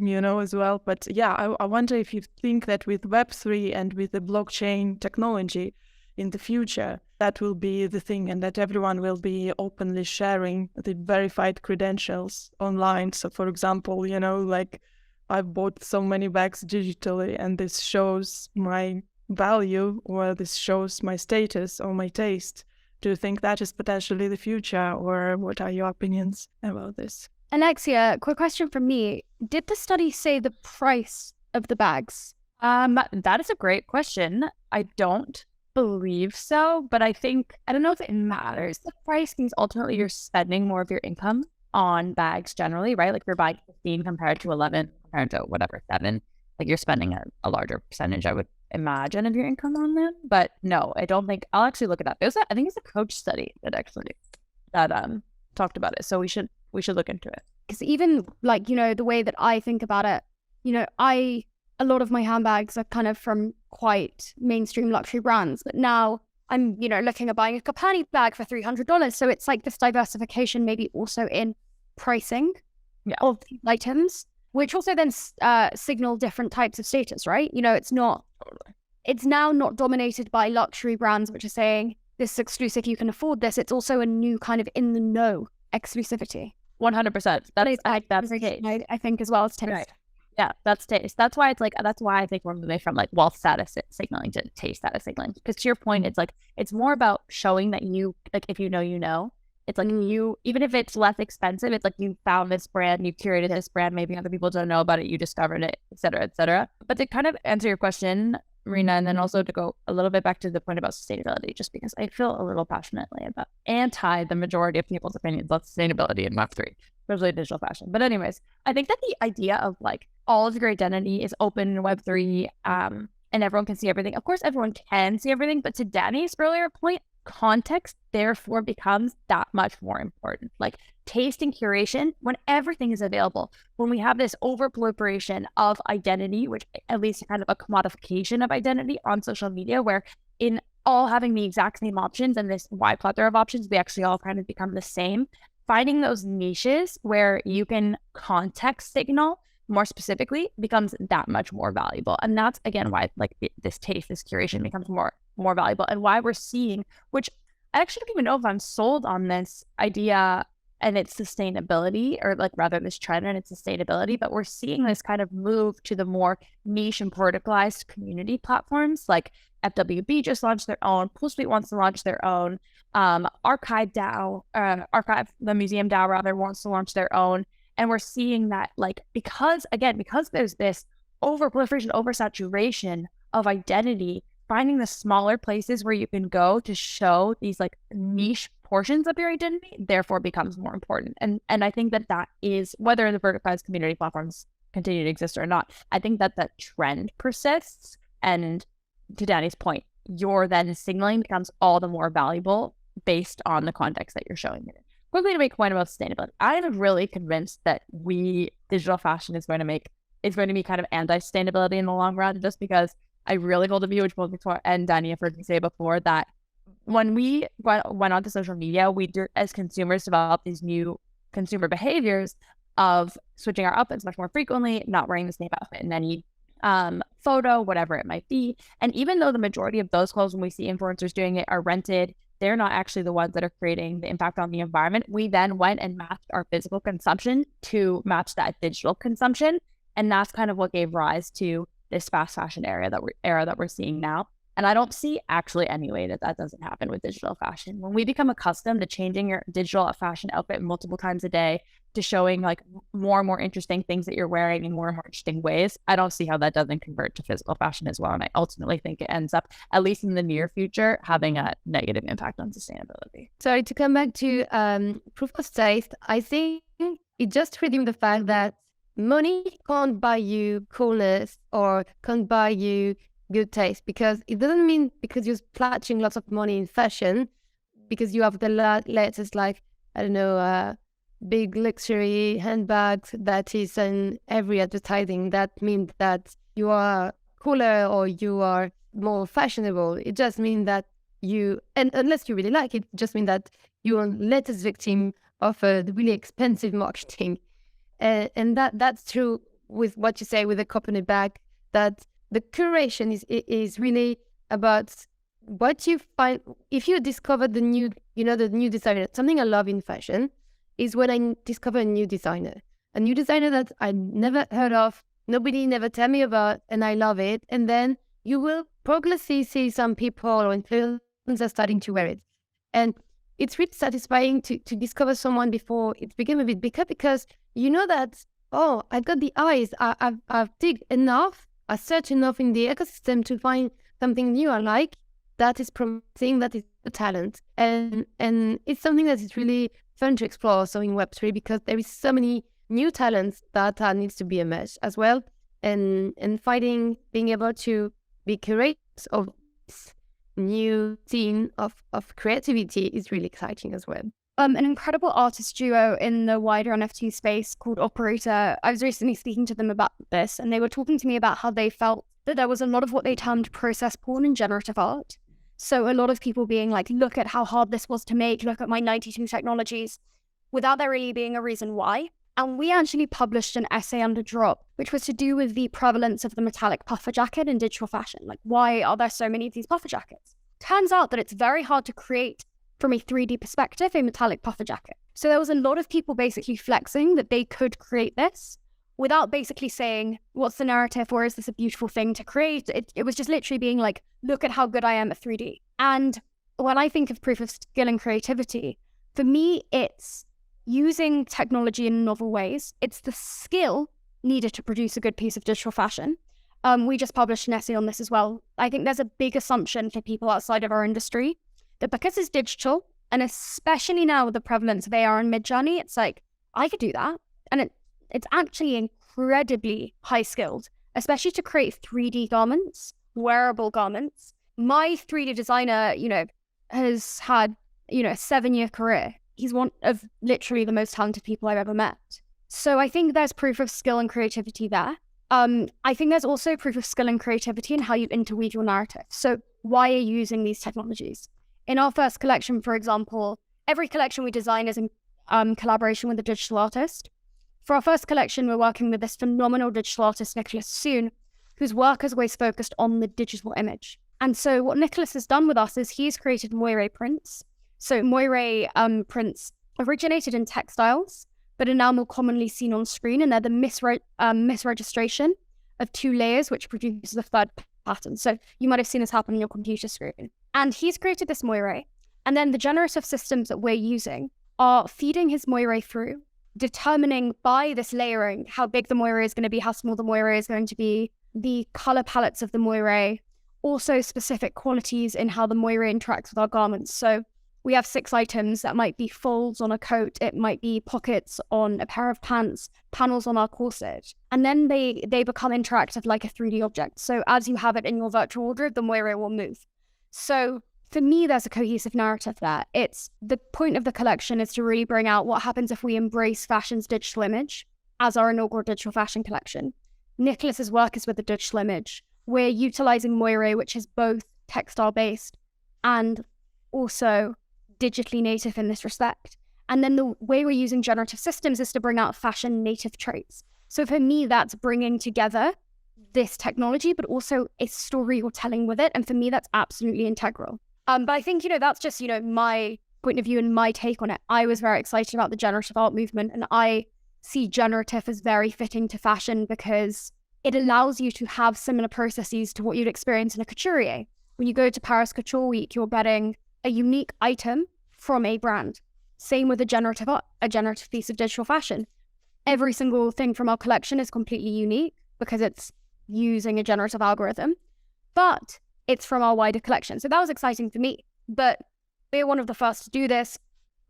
Speaker 2: as well. But yeah, I wonder if you think that with Web3 and with the blockchain technology in the future, that will be the thing, and that everyone will be openly sharing the verified credentials online. So for example, like I've bought so many bags digitally and this shows my value, or this shows my status or my taste. Do you think that is potentially the future, or what are your opinions about this?
Speaker 5: Aleksija, quick question from me. Did the study say the price of the bags?
Speaker 4: That is a great question. I don't believe so, but I don't know if it matters the price, because ultimately you're spending more of your income on bags generally, right? Like if you're buying 15 compared to 11 compared to whatever 7, like you're spending a larger percentage, I would imagine, of your income on them. But no, I don't think. I'll actually look it up. I think it's a Coach study that talked about it, so we should look into it.
Speaker 5: Because even like the way that I think about it, a lot of my handbags are kind of from quite mainstream luxury brands, but now I'm looking at buying a Capani bag for $300. So it's like this diversification, maybe also in pricing of these items, which also then signal different types of status, right? It's not.
Speaker 4: Totally.
Speaker 5: It's now not dominated by luxury brands, which are saying this is exclusive, you can afford this. It's also a new kind of in the know exclusivity.
Speaker 4: 100%. That's the case.
Speaker 5: I think as well as taste.
Speaker 4: Right. Yeah, that's taste. That's why I think we're moving from like wealth status signaling to taste status signaling. Because to your point, it's more about showing that you, like, if you know. It's like you, even if it's less expensive, it's like you found this brand, you curated this brand, maybe other people don't know about it, you discovered it, et cetera, et cetera. But to kind of answer your question, Marina, and then also to go a little bit back to the point about sustainability, just because I feel a little passionately about the majority of people's opinions on sustainability in Web3, especially digital fashion. But anyways, I think that the idea of like all of your identity is open in Web3, and everyone can see everything. Of course, everyone can see everything, but to Dani's earlier point, context therefore becomes that much more important. Like taste and curation, when everything is available, when we have this over proliferation of identity, which at least kind of a commodification of identity on social media, where in all having the exact same options and this wide plethora of options, we actually all kind of become the same. Finding those niches where you can context signal more specifically becomes that much more valuable. And that's, again, why like this taste, this curation becomes more valuable, and why we're seeing, which I actually don't even know if I'm sold on this idea and its sustainability, or like rather this trend and its sustainability, but we're seeing this kind of move to the more niche and verticalized community platforms. Like FWB just launched their own, Poolsuite wants to launch their own, Archive DAO, the Museum DAO rather, wants to launch their own. And we're seeing that, like, because there's this over-proliferation, oversaturation of identity, finding the smaller places where you can go to show these, like, niche portions of your identity, therefore becomes more important. And I think that is, whether the verticalized community platforms continue to exist or not, I think that trend persists. And to Dani's point, your then signaling becomes all the more valuable based on the context that you're showing it in. Quickly to make a point about sustainability, I'm really convinced that digital fashion is going to be kind of anti-sustainability in the long run, just because I really hold a view, which both Victoire and Dani have heard me say before, that when we went onto social media, we, as consumers, developed these new consumer behaviors of switching our outfits much more frequently, not wearing the same outfit in any photo, whatever it might be. And even though the majority of those clothes, when we see influencers doing it, are rented, they're not actually the ones that are creating the impact on the environment. We then went and matched our physical consumption to match that digital consumption. And that's kind of what gave rise to this fast fashion era that we're seeing now. And I don't see actually any way that doesn't happen with digital fashion. When we become accustomed to changing your digital fashion outfit multiple times a day, to showing like more and more interesting things that you're wearing in more and more interesting ways, I don't see how that doesn't convert to physical fashion as well. And I ultimately think it ends up, at least in the near future, having a negative impact on sustainability.
Speaker 3: Sorry, to come back to proof of taste, I think it just redeemed the fact that money can't buy you coolness or can't buy you good taste, because it doesn't mean because you're splashing lots of money in fashion, because you have the latest, like, I don't know, big luxury handbags that is in every advertising, that means that you are cooler or you are more fashionable. It just means that you, and unless you really like it, just means that you are latest victim of the really expensive marketing. And that's true with what you say with the company back, that the curation is really about what you find. If you discover the new designer, something I love in fashion is when I discover a new designer that I never heard of, nobody never tell me about, and I love it. And then you will progressively see some people or influencers starting to wear it. And it's really satisfying to discover someone before it became a bit bigger, because you know that, oh, I've got the eyes, I've dig enough, I search enough in the ecosystem to find something new I like, that is promising, that is a talent. And it's something that is really fun to explore also in Web3, because there is so many new talents that needs to be emerged as well. And being able to be curators of this new scene of creativity is really exciting as well.
Speaker 5: An incredible artist duo in the wider NFT space called Operator. I was recently speaking to them about this, and they were talking to me about how they felt that there was a lot of what they termed process porn in generative art. So a lot of people being like, look at how hard this was to make, look at my 92 technologies, without there really being a reason why. And we actually published an essay under DRAUP, which was to do with the prevalence of the metallic puffer jacket in digital fashion. Like, why are there so many of these puffer jackets? Turns out that it's very hard to create, from a 3D perspective, a metallic puffer jacket. So there was a lot of people basically flexing that they could create this without basically saying, what's the narrative, or is this a beautiful thing to create? It was just literally being like, look at how good I am at 3D. And when I think of proof of skill and creativity, for me, it's using technology in novel ways. It's the skill needed to produce a good piece of digital fashion. We just published an essay on this as well. I think there's a big assumption for people outside of our industry that because it's digital, and especially now with the prevalence of AR and Midjourney, it's like, I could do that. And it's actually incredibly high skilled, especially to create 3D garments, wearable garments. My 3D designer, has had, a 7-year career. He's one of literally the most talented people I've ever met. So I think there's proof of skill and creativity there. I think there's also proof of skill and creativity in how you interweave your narrative. So why are you using these technologies? In our first collection, for example, every collection we design is in collaboration with a digital artist. For our first collection, we're working with this phenomenal digital artist, Nicholas Soon, whose work is always focused on the digital image. And so what Nicholas has done with us is he's created moire prints. So moire prints originated in textiles, but are now more commonly seen on screen, and they're the misregistration of 2 layers, which produces a third pattern. So you might have seen this happen on your computer screen. And he's created this moire, and then the generative systems that we're using are feeding his moire through, determining by this layering how big the moire is going to be, how small the moire is going to be, the color palettes of the moire, also specific qualities in how the moire interacts with our garments. So we have 6 items that might be folds on a coat, it might be pockets on a pair of pants, panels on our corset. And then they become interactive like a 3D object. So as you have it in your virtual wardrobe, the moire will move. So for me, there's a cohesive narrative there. It's the point of the collection is to really bring out what happens if we embrace fashion's digital image as our inaugural digital fashion collection. Nicholas's work is with the digital image. We're utilizing moire, which is both textile-based and also digitally native in this respect. And then the way we're using generative systems is to bring out fashion native traits. So for me, that's bringing together this technology, but also a story you're telling with it. And for me, that's absolutely integral. But I think, that's just, my point of view and my take on it. I was very excited about the generative art movement, and I see generative as very fitting to fashion because it allows you to have similar processes to what you'd experience in a couturier. When you go to Paris Couture Week, you're getting a unique item from a brand. Same with a generative piece of digital fashion. Every single thing from our collection is completely unique because it's using a generative algorithm, but it's from our wider collection. So that was exciting for me. But we're one of the first to do this.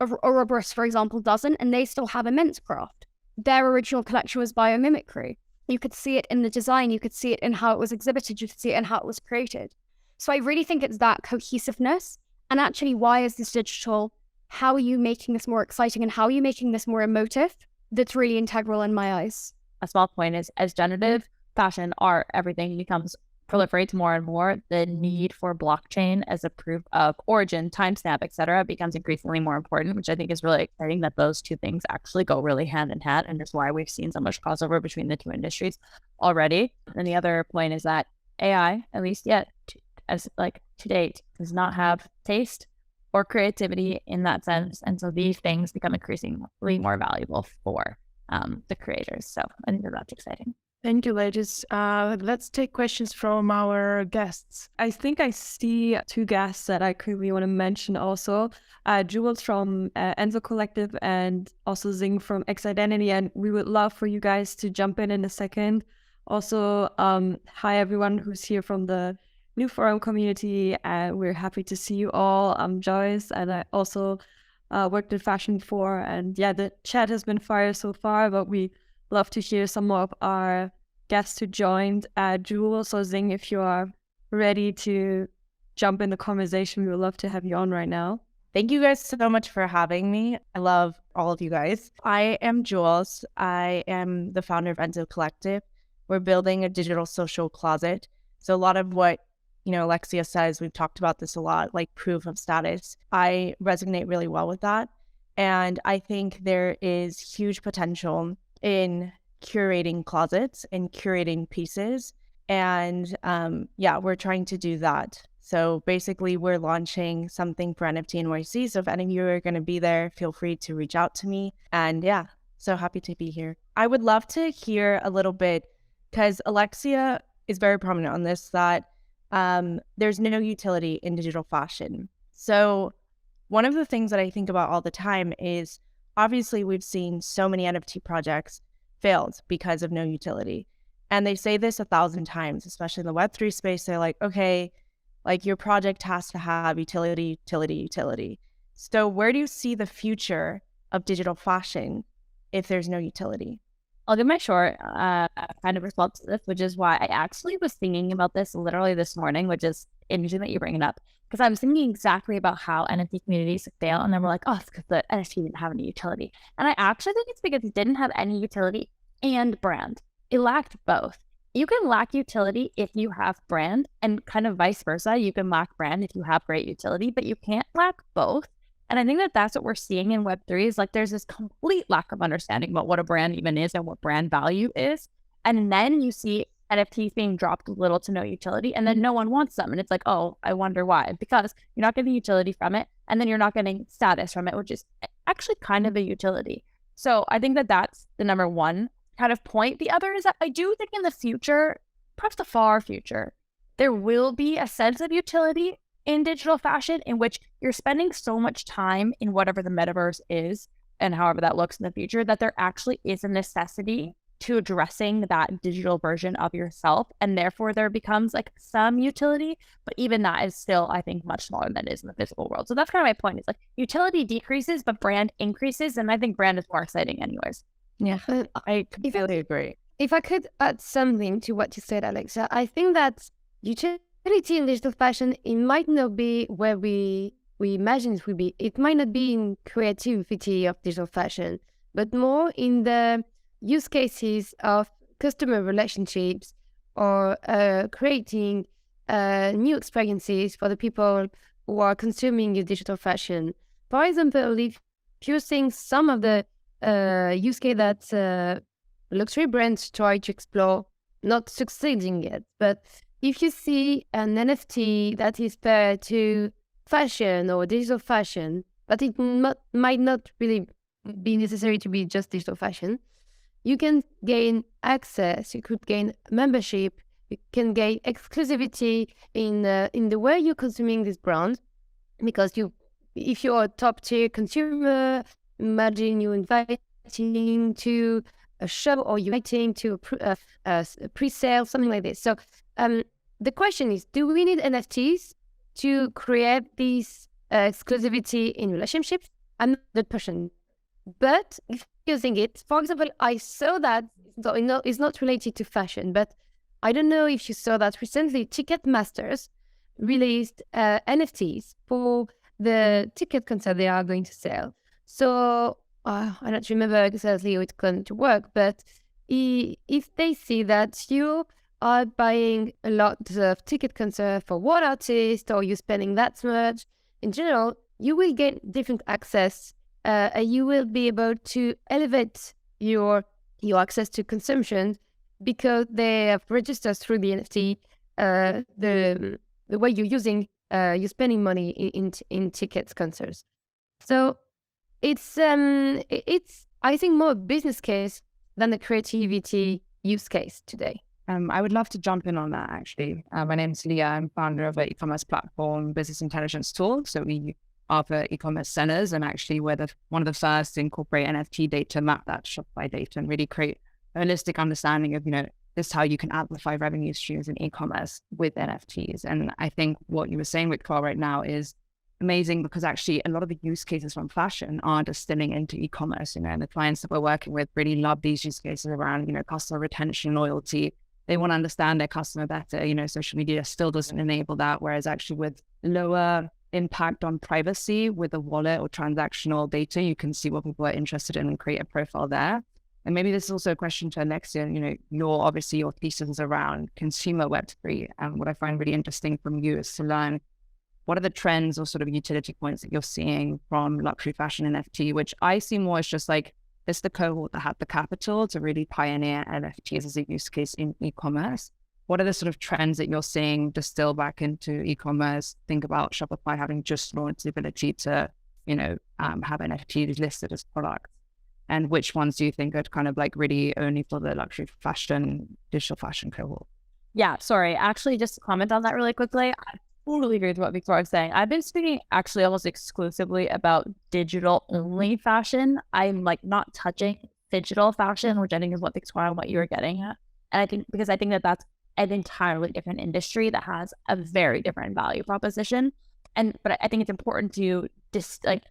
Speaker 5: Ouroboros, for example, doesn't, and they still have immense craft. Their original collection was biomimicry. You could see it in the design, you could see it in how it was exhibited, you could see it in how it was created. So I really think it's that cohesiveness. And actually, why is this digital? How are you making this more exciting, and how are you making this more emotive? That's really integral in my eyes.
Speaker 4: A small point is, as generative fashion, art, everything becomes proliferates more and more, the need for blockchain as a proof of origin, timestamp, etc., becomes increasingly more important, which I think is really exciting that those two things actually go really hand in hand, and that's why we've seen so much crossover between the two industries already. And the other point is that AI, at least yet, to date, does not have taste or creativity in that sense, and so these things become increasingly more valuable for the creators. So I think that's exciting.
Speaker 2: Thank you, ladies. Let's take questions from our guests.
Speaker 6: I think I see two guests that I quickly want to mention also. Jules from Enzo Collective and also Zing from X Identity. And we would love for you guys to jump in a second. Also, hi everyone who's here from the NEWFORUM community. We're happy to see you all. I'm Joyce, and I also worked in fashion before. And yeah, the chat has been fire so far, but we love to hear some more of our guests who joined. Jules or Zing, if you are ready to jump in the conversation, we would love to have you on right now.
Speaker 7: Thank you guys so much for having me. I love all of you guys. I am Jules. I am the founder of Enzo Collective. We're building a digital social closet. So a lot of what, Aleksija says, we've talked about this a lot, like proof of status. I resonate really well with that. And I think there is huge potential in curating closets and curating pieces. And we're trying to do that. So basically, we're launching something for NFT NYC. So if any of you are going to be there, feel free to reach out to me. And yeah, so happy to be here. I would love to hear a little bit, because Aleksija is very prominent on this, that there's no utility in digital fashion. So one of the things that I think about all the time is, obviously, we've seen so many NFT projects failed because of no utility. And they say this 1,000 times, especially in the Web3 space. They're like, okay, like your project has to have utility. So where do you see the future of digital fashion if there's no utility?
Speaker 4: I'll give my short kind of response to this, which is why I actually was thinking about this literally this morning, which is interesting that you bring it up, because I was thinking exactly about how NFT communities fail, and then we're like, oh, it's because the NFT didn't have any utility. And I actually think it's because it didn't have any utility and brand. It lacked both. You can lack utility if you have brand, and kind of vice versa. You can lack brand if you have great utility, but you can't lack both. And I think that that's what we're seeing in Web3 is like there's this complete lack of understanding about what a brand even is and what brand value is. And then you see NFTs being dropped with little to no utility, and then no one wants them. And it's like, oh, I wonder why. Because you're not getting utility from it, and then you're not getting status from it, which is actually kind of a utility. So I think that that's the number one kind of point. The other is that I do think in the future, perhaps the far future, there will be a sense of utility in digital fashion in which you're spending so much time in whatever the metaverse is and however that looks in the future, that there actually is a necessity to addressing that digital version of yourself. And therefore there becomes like some utility, but even that is still, I think, much smaller than it is in the physical world. So that's kind of my point, is like utility decreases, but brand increases. And I think brand is more exciting anyways.
Speaker 6: Yeah, I completely agree.
Speaker 3: If I could add something to what you said, Aleksija, I think that utility in digital fashion, it might not be where we imagine it will be. It might not be in creativity of digital fashion, but more in the use cases of customer relationships or creating new experiences for the people who are consuming your digital fashion. For example, if you're seeing some of the use case that luxury brands try to explore, not succeeding yet, but if you see an NFT that is paired to fashion or digital fashion, but it might not really be necessary to be just digital fashion, you can gain access, you could gain membership, you can gain exclusivity in the way you're consuming this brand, because if you're a top tier consumer, imagine you inviting to a show or you're inviting to a pre-sale, something like this. So the question is, do we need NFTs to create this exclusivity in relationships? I'm not that person. But if using it, for example, I saw that, so it's not related to fashion, but I don't know if you saw that recently, Ticketmasters released NFTs for the ticket concert they are going to sell. So I don't remember exactly how it's going to work, but if they see that you are buying a lot of ticket concert for one artist, or you're spending that much, in general, you will get different access. You will be able to elevate your access to consumption because they have registered through the NFT the way you're spending money in tickets, concerts. So it's I think more a business case than the creativity use case today.
Speaker 8: I would love to jump in on that, actually. My name is Leah. I'm founder of an e-commerce platform, business intelligence tool. So we offer e-commerce sellers, and actually we're one of the first to incorporate NFT data, map that to Shopify data, and really create a holistic understanding of, this is how you can amplify revenue streams in e-commerce with NFTs. And I think what you were saying, Victoire, right now is amazing, because actually a lot of the use cases from fashion are distilling into e-commerce, and the clients that we're working with really love these use cases around, customer retention, loyalty. They want to understand their customer better. Social media still doesn't enable that, whereas actually with lower impact on privacy with a wallet or transactional data, you can see what people are interested in and create a profile there. And maybe this is also a question to Aleksija. Your thesis is around consumer Web3. And what I find really interesting from you is to learn what are the trends or sort of utility points that you're seeing from luxury fashion NFT, which I see more as just like, it's the cohort that had the capital to really pioneer NFTs as a use case in e-commerce. What are the sort of trends that you're seeing distill back into e-commerce? Think about Shopify having just launched the ability to, have NFTs listed as products. And which ones do you think are kind of like really only for the luxury fashion, digital fashion cohort?
Speaker 4: Yeah, sorry. Actually, just to comment on that really quickly, I totally agree with what Victoire is saying. I've been speaking actually almost exclusively about digital only fashion. I'm like not touching digital fashion, which I think is what Victoire and what you were getting at. And I think that that's an entirely different industry that has a very different value proposition. But I think it's important to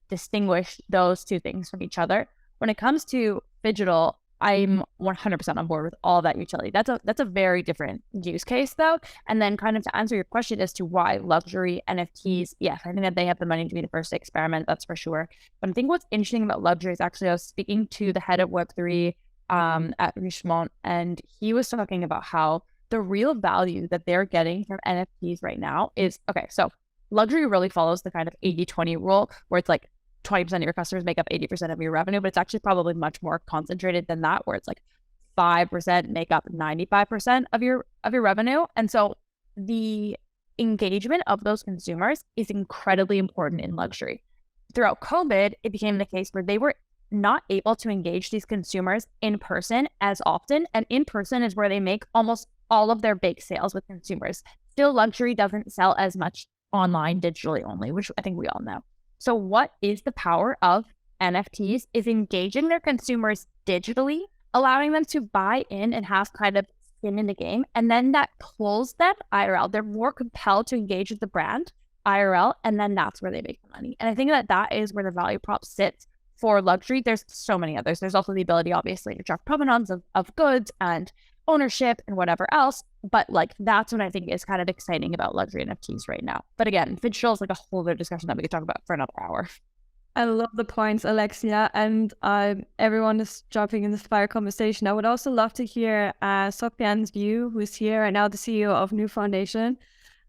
Speaker 4: distinguish those two things from each other. When it comes to digital, I'm 100% on board with all that utility. That's a very different use case though. And then kind of to answer your question as to why luxury NFTs, yes, I think that they have the money to be the first to experiment, that's for sure. But I think what's interesting about luxury is actually I was speaking to the head of Web3 at Richemont, and he was talking about how the real value that they're getting from NFTs right now is, okay, so luxury really follows the kind of 80-20 rule where it's like 20% of your customers make up 80% of your revenue, but it's actually probably much more concentrated than that, where it's like 5% make up 95% of your revenue. And so the engagement of those consumers is incredibly important in luxury. Throughout COVID, it became the case where they were not able to engage these consumers in person as often, and in person is where they make almost all of their big sales with consumers. Still, luxury doesn't sell as much online digitally only, which I think we all know. So what is the power of NFTs is engaging their consumers digitally, allowing them to buy in and have kind of skin in the game. And then that pulls them IRL. They're more compelled to engage with the brand IRL. And then that's where they make the money. And I think that is where the value prop sits for luxury. There's so many others. There's also the ability, obviously, to track provenance of goods and ownership and whatever else. But like, that's what I think is kind of exciting about luxury NFTs right now. But again, digital is like a whole other discussion that we could talk about for another hour.
Speaker 6: I love the points, Aleksija, and everyone is jumping in this fire conversation. I would also love to hear Sokyan's view, who's here right now, the CEO of New Foundation.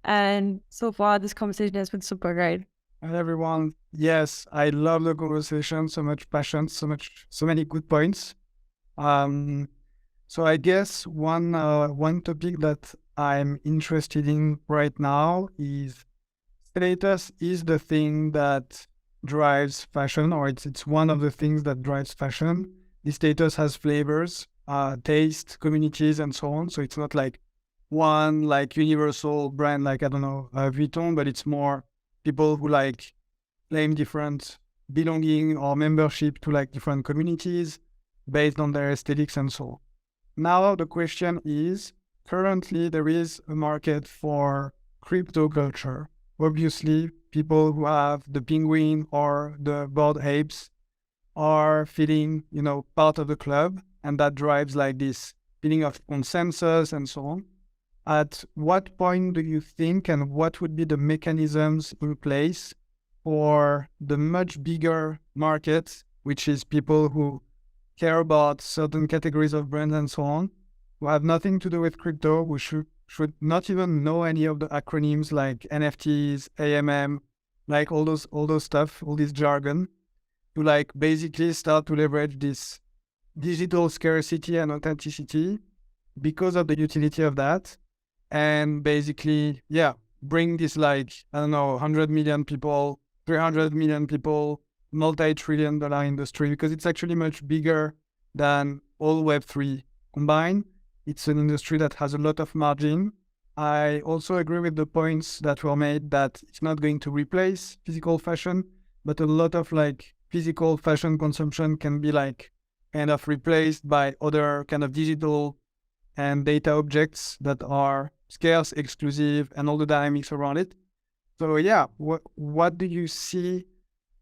Speaker 6: And so far, this conversation has been super great.
Speaker 9: Hi, everyone. Yes, I love the conversation. So much passion, so many good points. So I guess one topic that I'm interested in right now is status is the thing that drives fashion, or it's one of the things that drives fashion. The status has flavors, taste, communities, and so on. So it's not like one like universal brand like, I don't know, Vuitton, but it's more people who like claim different belonging or membership to like different communities based on their aesthetics and so on. Now the question is, currently there is a market for crypto culture. Obviously, people who have the penguin or the bored apes are feeling, part of the club, and that drives like this feeling of consensus and so on. At what point do you think, and what would be the mechanisms in place for the much bigger market, which is people who care about certain categories of brands and so on, who have nothing to do with crypto, who should not even know any of the acronyms like NFTs, AMM, like all those stuff, all this jargon, to like basically start to leverage this digital scarcity and authenticity because of the utility of that. And basically, bring this like, I don't know, 100 million people, 300 million people, multi-trillion-dollar industry, because it's actually much bigger than all Web3 combined. It's an industry that has a lot of margin. I also agree with the points that were made that it's not going to replace physical fashion, but a lot of like physical fashion consumption can be like kind of replaced by other kind of digital and data objects that are scarce, exclusive, and all the dynamics around it. So what do you see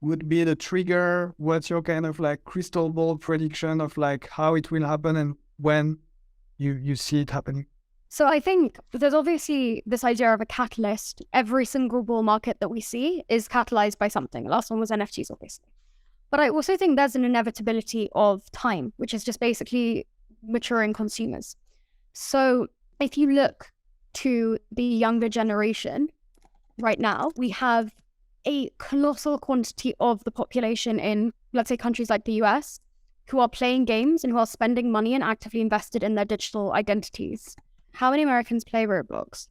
Speaker 9: would be the trigger? What's your kind of like crystal ball prediction of like how it will happen and when you see it happening?
Speaker 5: So I think there's obviously this idea of a catalyst. Every single bull market that we see is catalyzed by something. The last one was NFTs, obviously. But I also think there's an inevitability of time, which is just basically maturing consumers. So if you look to the younger generation right now, we have a colossal quantity of the population in, let's say, countries like the US, who are playing games and who are spending money and actively invested in their digital identities. How many Americans play Roblox?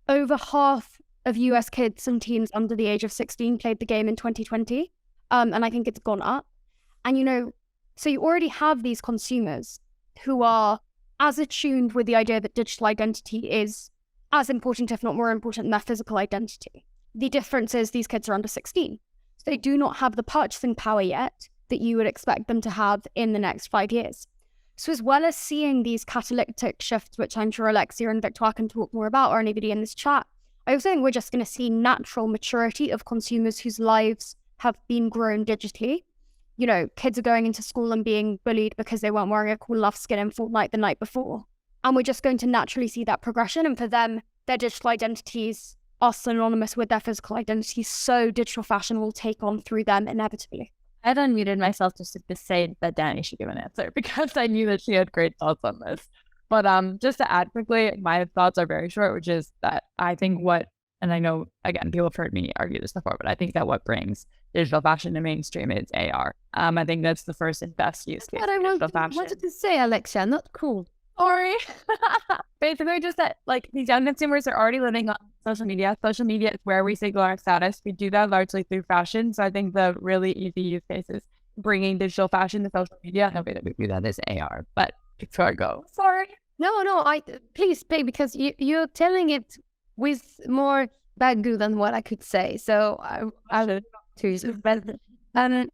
Speaker 5: Over half of US kids and teens under the age of 16 played the game in 2020. And I think it's gone up. And, so you already have these consumers who are as attuned with the idea that digital identity is as important, if not more important, than their physical identity. The difference is these kids are under 16. So they do not have the purchasing power yet that you would expect them to have in the next 5 years. So as well as seeing these catalytic shifts, which I'm sure Aleksija and Victoire can talk more about, or anybody in this chat, I also think we're just going to see natural maturity of consumers whose lives have been grown digitally. Kids are going into school and being bullied because they weren't wearing a cool love skin in Fortnite the night before. And we're just going to naturally see that progression. And for them, their digital identities are synonymous with their physical identities. So digital fashion will take on through them inevitably.
Speaker 4: I had unmuted myself just to say that Dani should give an answer because I knew that she had great thoughts on this. But just to add quickly, my thoughts are very short, which is that I think and I know, again, people have heard me argue this before, but I think that what brings digital fashion to mainstream is AR. I think that's the first and best use case.
Speaker 3: But I wanted to say, Aleksija, not cool.
Speaker 4: Sorry. Basically just that like these young consumers are already living on social media. Social media is where we signal our status. We do that largely through fashion. So I think the really easy use case is bringing digital fashion to social media. The way that we do that is AR. But before I go, sorry.
Speaker 3: No, please pay, because you're telling it with more background than what I could say. So I'll choose. I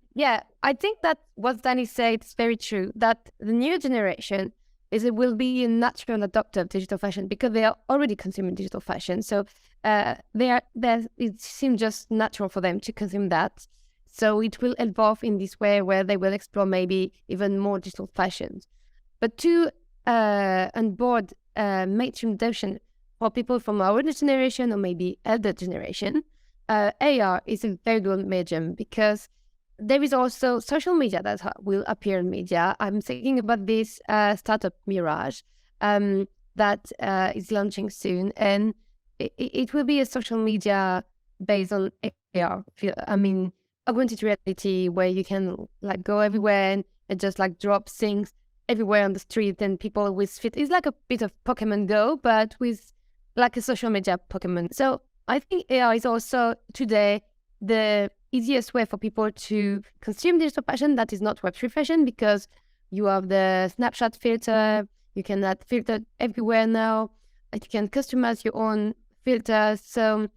Speaker 3: think that what Dani said is very true, that the new generation will be a natural adopter of digital fashion because they are already consuming digital fashion. So it seems just natural for them to consume that. So it will evolve in this way where they will explore maybe even more digital fashions. But to onboard mainstream adoption for people from our generation or maybe elder generation, AR is a very good medium because there is also social media that will appear in media. I'm thinking about this startup Mirage that is launching soon, and it will be a social media based on AR. I mean, augmented reality, where you can like go everywhere and just like drop things everywhere on the street, and people with fit. It's like a bit of Pokemon Go, but with like a social media Pokemon. So I think AR is also today the easiest way for people to consume digital fashion that is not Web3 fashion, because you have the snapshot filter, you can add filter everywhere now, and you can customize your own filters. So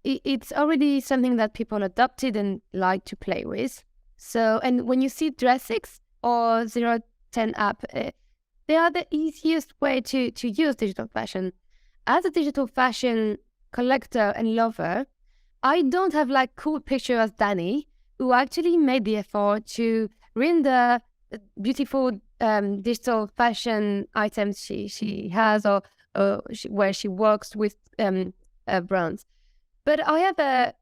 Speaker 3: it's already something that people adopted and like to play with. So, and when you see Dressix or 010 app, they are the easiest way to use digital fashion. As a digital fashion collector and lover, I don't have like cool picture as Dani, who actually made the effort to render beautiful digital fashion items she has or where she works with brands. But I have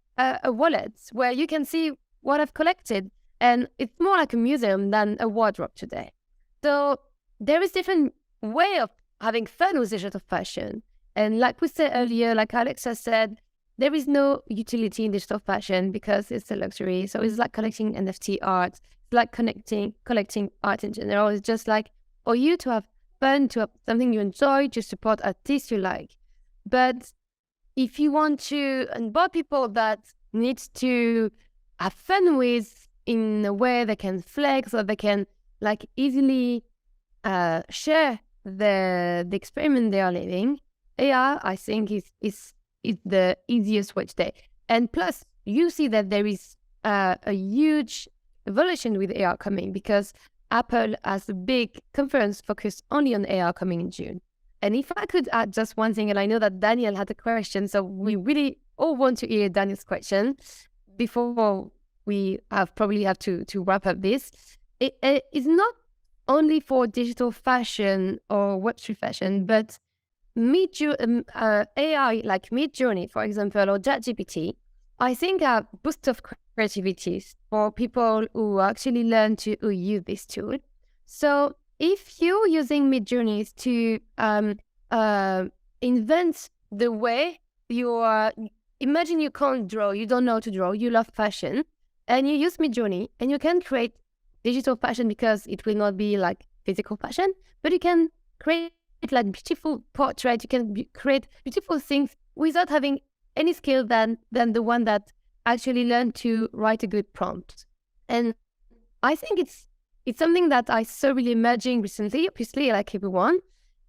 Speaker 3: a wallet where you can see what I've collected, and it's more like a museum than a wardrobe today. So there is different way of having fun with digital fashion. And like we said earlier, like Alexa said, there is no utility in digital fashion because it's a luxury. So it's like collecting NFT art. It's like collecting art in general. It's just like for you to have fun, to have something you enjoy, to support artists you like. But if you want to onboard people that need to have fun with in a way they can flex or they can like easily share the experiment they are living, AR, I think, is the easiest way today. And plus, you see that there is a huge evolution with AR coming because Apple has a big conference focused only on AR coming in June. And if I could add just one thing, and I know that Daniel had a question, so we really all want to hear Daniel's question before we probably have to wrap up this. It is not only for digital fashion or Web3 fashion, but AI like Midjourney, for example, or ChatGPT, I think are boost of creativity for people who actually learn to use this tool. So if you're using Midjourney to invent the way you are, imagine you can't draw, you don't know how to draw, you love fashion, and you use Midjourney, and you can create digital fashion because it will not be like physical fashion, but you can create like beautiful portraits, you can create beautiful things without having any skill than the one that actually learned to write a good prompt. And I think it's something that I saw really emerging recently, obviously, like everyone.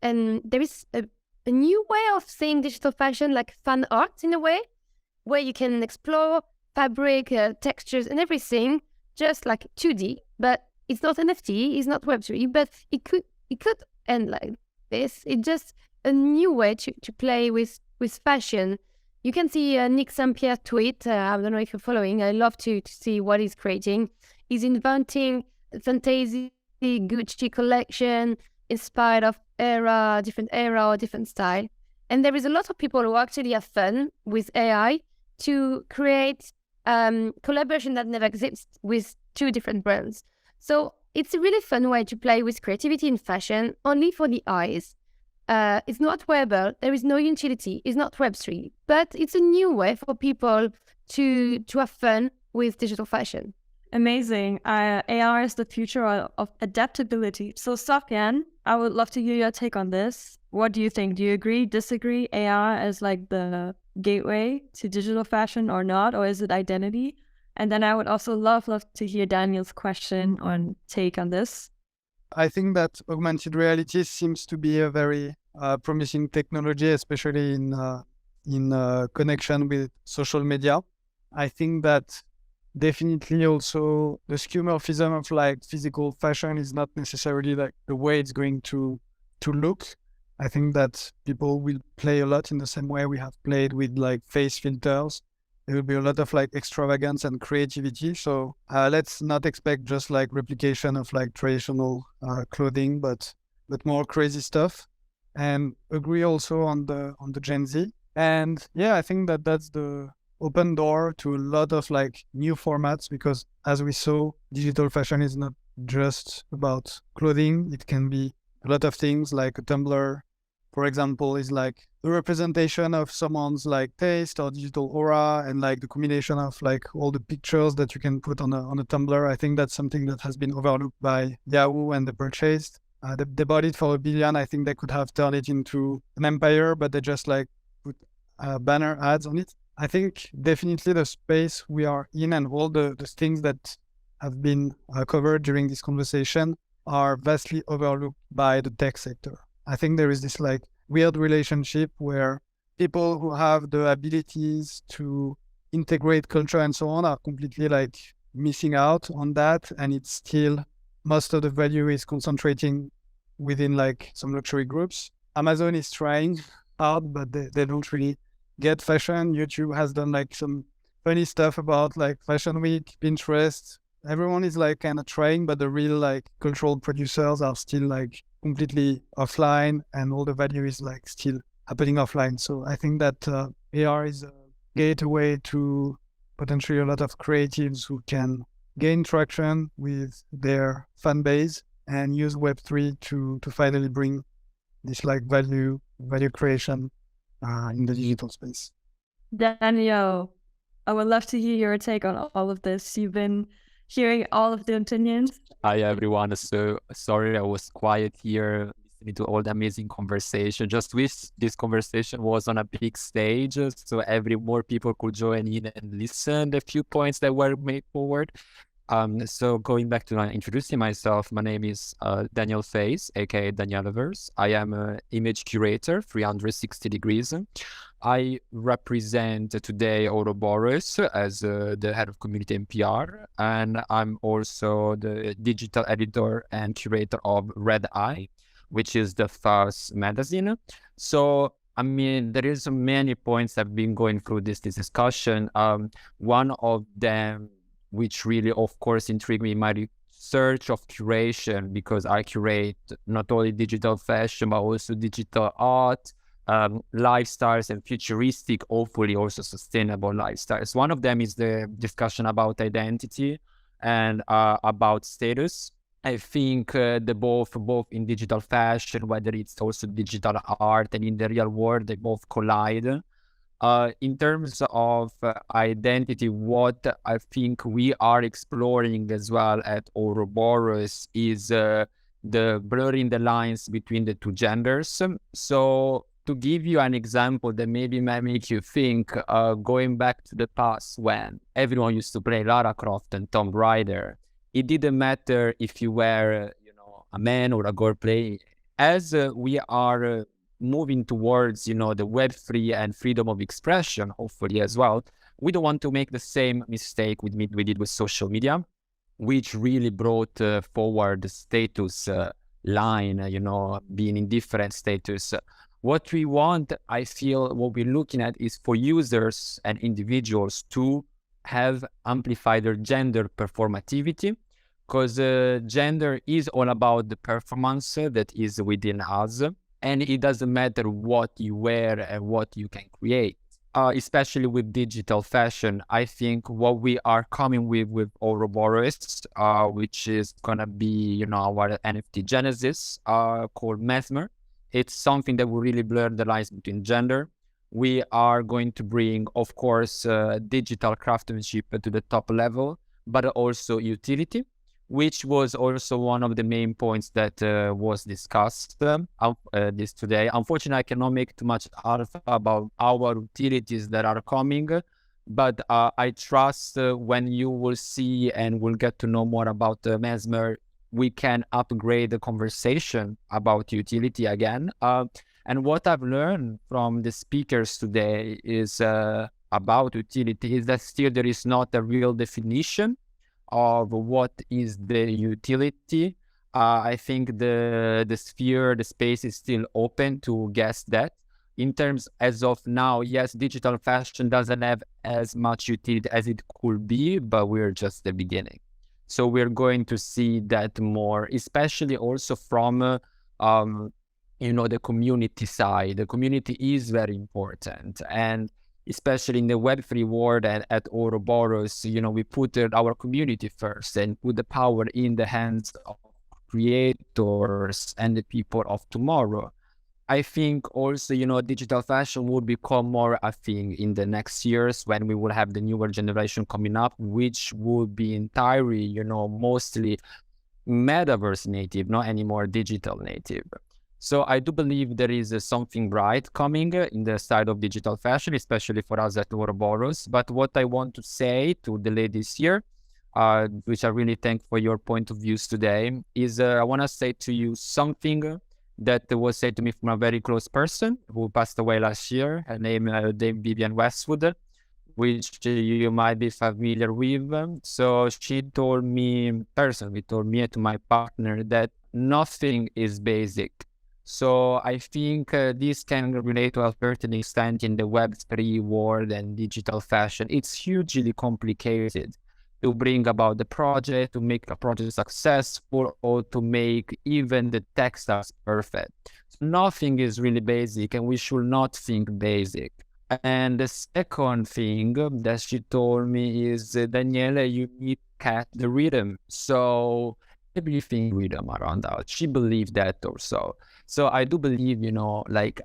Speaker 3: And there is a new way of seeing digital fashion, like fan art in a way, where you can explore fabric, textures and everything, just like 2D. But it's not NFT, it's not Web3, but it could end like this. It's just a new way to play with fashion. You can see Nick St. Pierre tweet. I don't know if you're following. I love to see what he's creating. He's inventing fantasy Gucci collection inspired of different era or different style. And there is a lot of people who actually have fun with AI to create collaboration that never exists with two different brands. So it's a really fun way to play with creativity in fashion, only for the eyes. It's not wearable, there is no utility, it's not Web3, but it's a new way for people to have fun with digital fashion.
Speaker 6: Amazing. AR is the future of adaptability. So Safyan, I would love to hear your take on this. What do you think? Do you agree, disagree? AR as like the gateway to digital fashion or not? Or is it identity? And then I would also love to hear Daniel's question on take on this.
Speaker 9: I think that augmented reality seems to be a very promising technology, especially in connection with social media. I think that definitely also the skeuomorphism of like physical fashion is not necessarily like the way it's going to look. I think that people will play a lot in the same way we have played with like face filters. There will be a lot of like extravagance and creativity. So let's not expect just like replication of like traditional clothing, but more crazy stuff. And agree also on the Gen Z. And yeah, I think that that's the open door to a lot of like new formats, because as we saw, digital fashion is not just about clothing. It can be a lot of things. Like a Tumblr, for example, is like the representation of someone's like taste or digital aura, and like the combination of like all the pictures that you can put on a Tumblr. I think that's something that has been overlooked by Yahoo and The Purchased. They bought it for $1 billion. I think they could have turned it into an empire, but they just like put banner ads on it. I think definitely the space we are in and all the things that have been covered during this conversation are vastly overlooked by the tech sector. I think there is this like weird relationship where people who have the abilities to integrate culture and so on are completely like missing out on that. And it's still, most of the value is concentrating within like some luxury groups. Amazon is trying hard, but they don't really get fashion. YouTube has done like some funny stuff about like Fashion Week, Pinterest. Everyone is like kind of trying, but the real like cultural producers are still like completely offline, and all the value is like still happening offline. So I think that AR is a gateway to potentially a lot of creatives who can gain traction with their fan base and use Web3 to finally bring this like value creation in the digital space.
Speaker 6: Daniel, I would love to hear your take on all of this. You've been hearing all of the opinions.
Speaker 10: Hi everyone. So sorry I was quiet here listening to all the amazing conversation. Just wish this conversation was on a big stage so more people could join in and listen the few points that were made forward. So going back to introducing myself, my name is Daniel Face, aka Danieliverse. I am an image curator, 360 degrees. I represent today Ouroboros as the head of community and PR, and I'm also the digital editor and curator of RED DAO, which is the first magazine. So I mean, there is many points I've been going through this discussion. One of them, which really, of course, intrigued me, my research of curation, because I curate not only digital fashion, but also digital art, lifestyles, and futuristic, hopefully also sustainable lifestyles. One of them is the discussion about identity and about status. I think the both in digital fashion, whether it's also digital art and in the real world, they both collide. In terms of identity, what I think we are exploring as well at Ouroboros is the blurring the lines between the two genders. So to give you an example that maybe might make you think, going back to the past when everyone used to play Lara Croft and Tomb Raider, it didn't matter if you were, a man or a girl playing. As we are moving towards, the Web3 and freedom of expression, hopefully as well, we don't want to make the same mistake we did with social media, which really brought forward the status line, being in different status. What we want, I feel, what we're looking at is for users and individuals to have amplified their gender performativity, because gender is all about the performance that is within us. And it doesn't matter what you wear and what you can create. Especially with digital fashion, I think what we are coming with Ouroboros, which is going to be, our NFT genesis, called Mesmer. It's something that will really blur the lines between gender. We are going to bring, of course, digital craftsmanship to the top level, but also utility, which was also one of the main points that was discussed this today. Unfortunately, I cannot make too much alpha about our utilities that are coming, but I trust when you will see and will get to know more about Mesmer, we can upgrade the conversation about utility again. And what I've learned from the speakers today is about utility is that still there is not a real definition of what is the utility. I think the sphere, the space is still open to guess that. In terms as of now, yes, digital fashion doesn't have as much utility as it could be, but we're just the beginning. So we're going to see that more, especially also from, the community side. The community is very important. And especially in the Web3 world and at Ouroboros, we put our community first and put the power in the hands of creators and the people of tomorrow. I think also, digital fashion will become more a thing in the next years when we will have the newer generation coming up, which will be entirely, mostly metaverse native, not anymore digital native. So I do believe there is something bright coming in the side of digital fashion, especially for us at Ouroboros. But what I want to say to the ladies here, which I really thank for your point of views today, is I want to say to you something that was said to me from a very close person who passed away last year. Her name is Vivian Westwood, which you might be familiar with. So she told me personally, to my partner, that nothing is basic. So I think this can relate to a certain extent in the Web3 world and digital fashion. It's hugely complicated to bring about the project, to make a project successful, or to make even the textiles perfect. So nothing is really basic, and we should not think basic. And the second thing that she told me is, Daniele, you need to catch the rhythm. So everything rhythm around that. She believed that also. So I do believe, like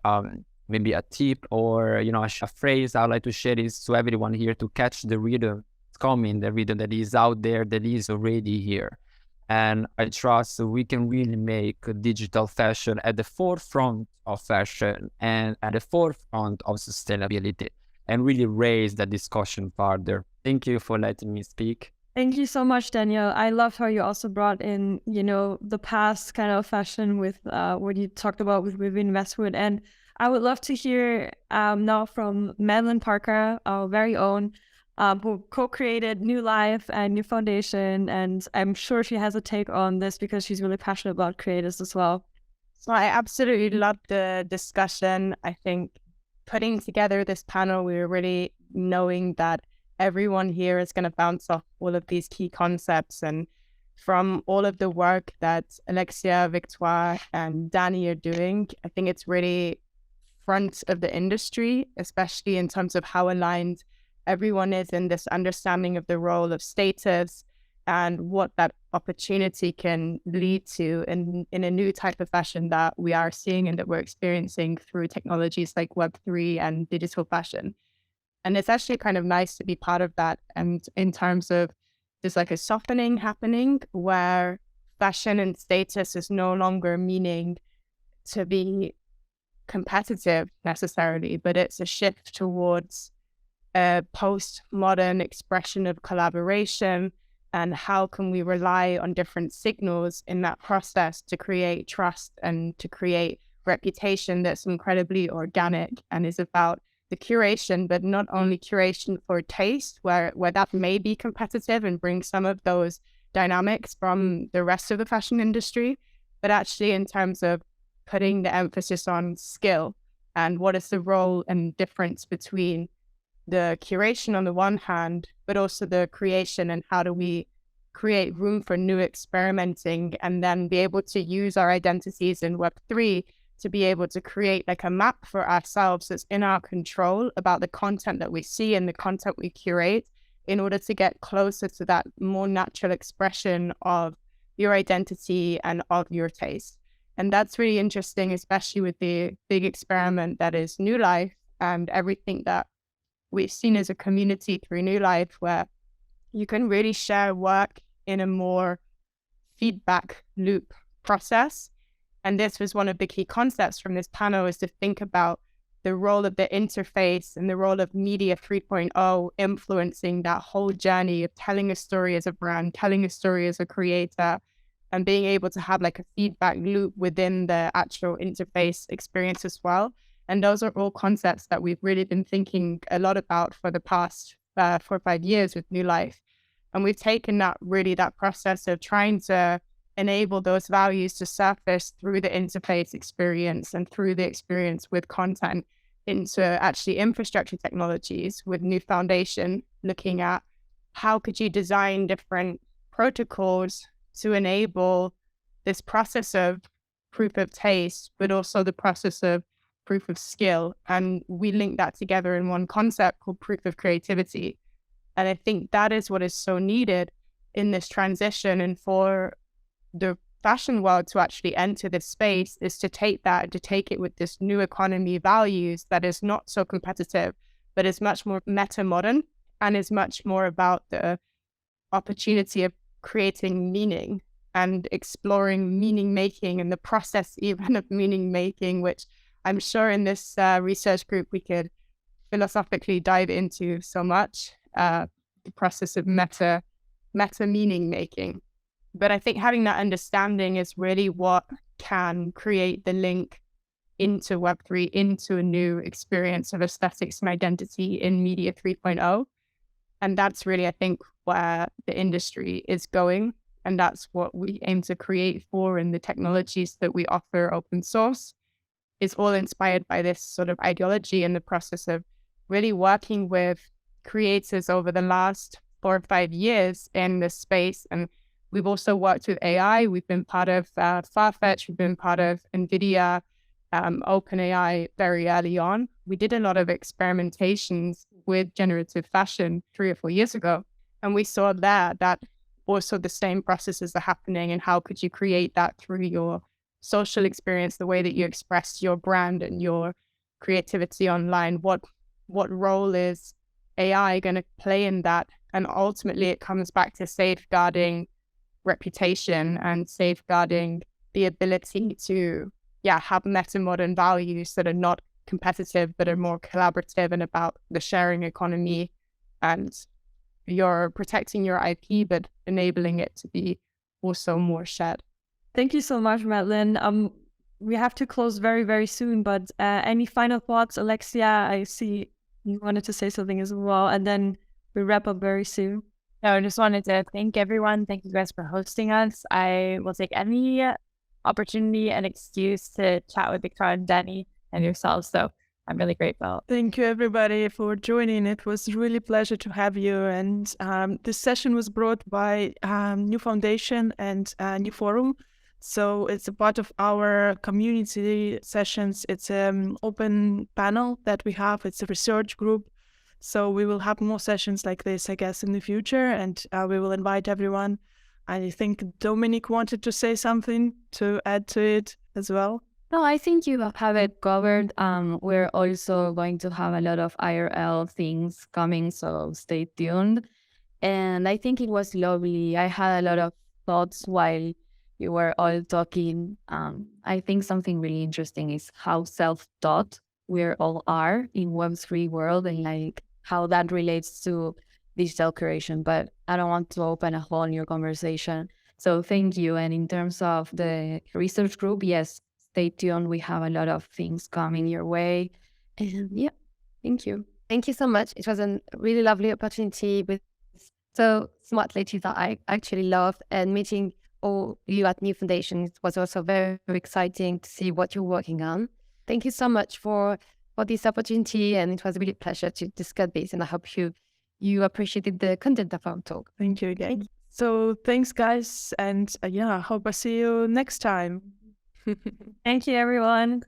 Speaker 10: maybe a tip or, a phrase I'd like to share is to everyone here to catch the rhythm. It's coming, the rhythm that is out there, that is already here. And I trust we can really make digital fashion at the forefront of fashion and at the forefront of sustainability, and really raise the discussion further. Thank you for letting me speak.
Speaker 6: Thank you so much, Daniel. I loved how you also brought in, the past kind of fashion with what you talked about with Vivian Westwood. And I would love to hear now from Madeline Parker, our very own, who co-created New Life and New Foundation. And I'm sure she has a take on this because she's really passionate about creators as well.
Speaker 7: So I absolutely loved the discussion. I think putting together this panel, we were really knowing that everyone here is going to bounce off all of these key concepts. And from all of the work that Aleksija, Victoire, and Dani are doing, I think it's really front of the industry, especially in terms of how aligned everyone is in this understanding of the role of status and what that opportunity can lead to in a new type of fashion that we are seeing and that we're experiencing through technologies like Web3 and digital fashion. And it's actually kind of nice to be part of that. And in terms of there's like a softening happening where fashion and status is no longer meaning to be competitive necessarily, but it's a shift towards a postmodern expression of collaboration, and how can we rely on different signals in that process to create trust and to create reputation that's incredibly organic and is about the curation, but not only curation for taste, where that may be competitive and bring some of those dynamics from the rest of the fashion industry, but actually in terms of putting the emphasis on skill and what is the role and difference between the curation on the one hand, but also the creation, and how do we create room for new experimenting and then be able to use our identities in Web3 to be able to create like a map for ourselves that's in our control about the content that we see and the content we curate in order to get closer to that more natural expression of your identity and of your taste. And that's really interesting, especially with the big experiment that is New Life and everything that we've seen as a community through New Life, where you can really share work in a more feedback loop process. And this was one of the key concepts from this panel, is to think about the role of the interface and the role of Media 3.0 influencing that whole journey of telling a story as a brand, telling a story as a creator, and being able to have like a feedback loop within the actual interface experience as well. And those are all concepts that we've really been thinking a lot about for the past 4 or 5 years with New Life. And we've taken that process of trying to enable those values to surface through the interface experience and through the experience with content into actually infrastructure technologies with New Foundation, looking at how could you design different protocols to enable this process of proof of taste, but also the process of proof of skill. And we link that together in one concept called proof of creativity. And I think that is what is so needed in this transition. And for the fashion world to actually enter this space is to take that and to take it with this new economy values that is not so competitive, but is much more meta-modern and is much more about the opportunity of creating meaning and exploring meaning making and the process even of meaning making, which I'm sure in this research group we could philosophically dive into so much, the process of meta meaning making. But I think having that understanding is really what can create the link into Web3, into a new experience of aesthetics and identity in Media 3.0. And that's really, I think, where the industry is going. And that's what we aim to create for, in the technologies that we offer open source, is all inspired by this sort of ideology and the process of really working with creators over the last 4 or 5 years in this space. And we've also worked with AI. We've been part of Farfetch. We've been part of NVIDIA, OpenAI very early on. We did a lot of experimentations with generative fashion 3 or 4 years ago. And we saw there that also the same processes are happening, and how could you create that through your social experience, the way that you express your brand and your creativity online. What role is AI going to play in that? And ultimately, it comes back to safeguarding reputation and safeguarding the ability to, have meta-modern values that are not competitive, but are more collaborative and about the sharing economy. And you're protecting your IP, but enabling it to be also more shared.
Speaker 6: Thank you so much, Madeline. We have to close very, very soon, but any final thoughts? Aleksija, I see you wanted to say something as well, and then we wrap up very soon.
Speaker 4: No, I just wanted to thank everyone. Thank you guys for hosting us. I will take any opportunity and excuse to chat with Victoire and Dani and yourselves. So I'm really grateful.
Speaker 2: Thank you, everybody, for joining. It was really a pleasure to have you. And this session was brought by New Foundation and NEWFORUM. So it's a part of our community sessions. It's an open panel that we have. It's a research group. So we will have more sessions like this, I guess, in the future. And we will invite everyone. I think Dominic wanted to say something to add to it as well.
Speaker 1: No, I think you have it covered. We're also going to have a lot of IRL things coming, so stay tuned. And I think it was lovely. I had a lot of thoughts while you were all talking. I think something really interesting is how self-taught we all are in Web3 world, and like how that relates to digital curation. But I don't want to open a whole new conversation. So thank you. And in terms of the research group, yes, stay tuned. We have a lot of things coming your way. And yeah, thank you.
Speaker 3: Thank you so much. It was a really lovely opportunity with so smart ladies that I actually love, and meeting all you at New Foundation. It was also very, very exciting to see what you're working on. Thank you so much for this opportunity, and it was a really pleasure to discuss this, and I hope you appreciated the content of our talk.
Speaker 2: Thank you again. So thanks, guys, and I hope I see you next time.
Speaker 6: Thank you, everyone.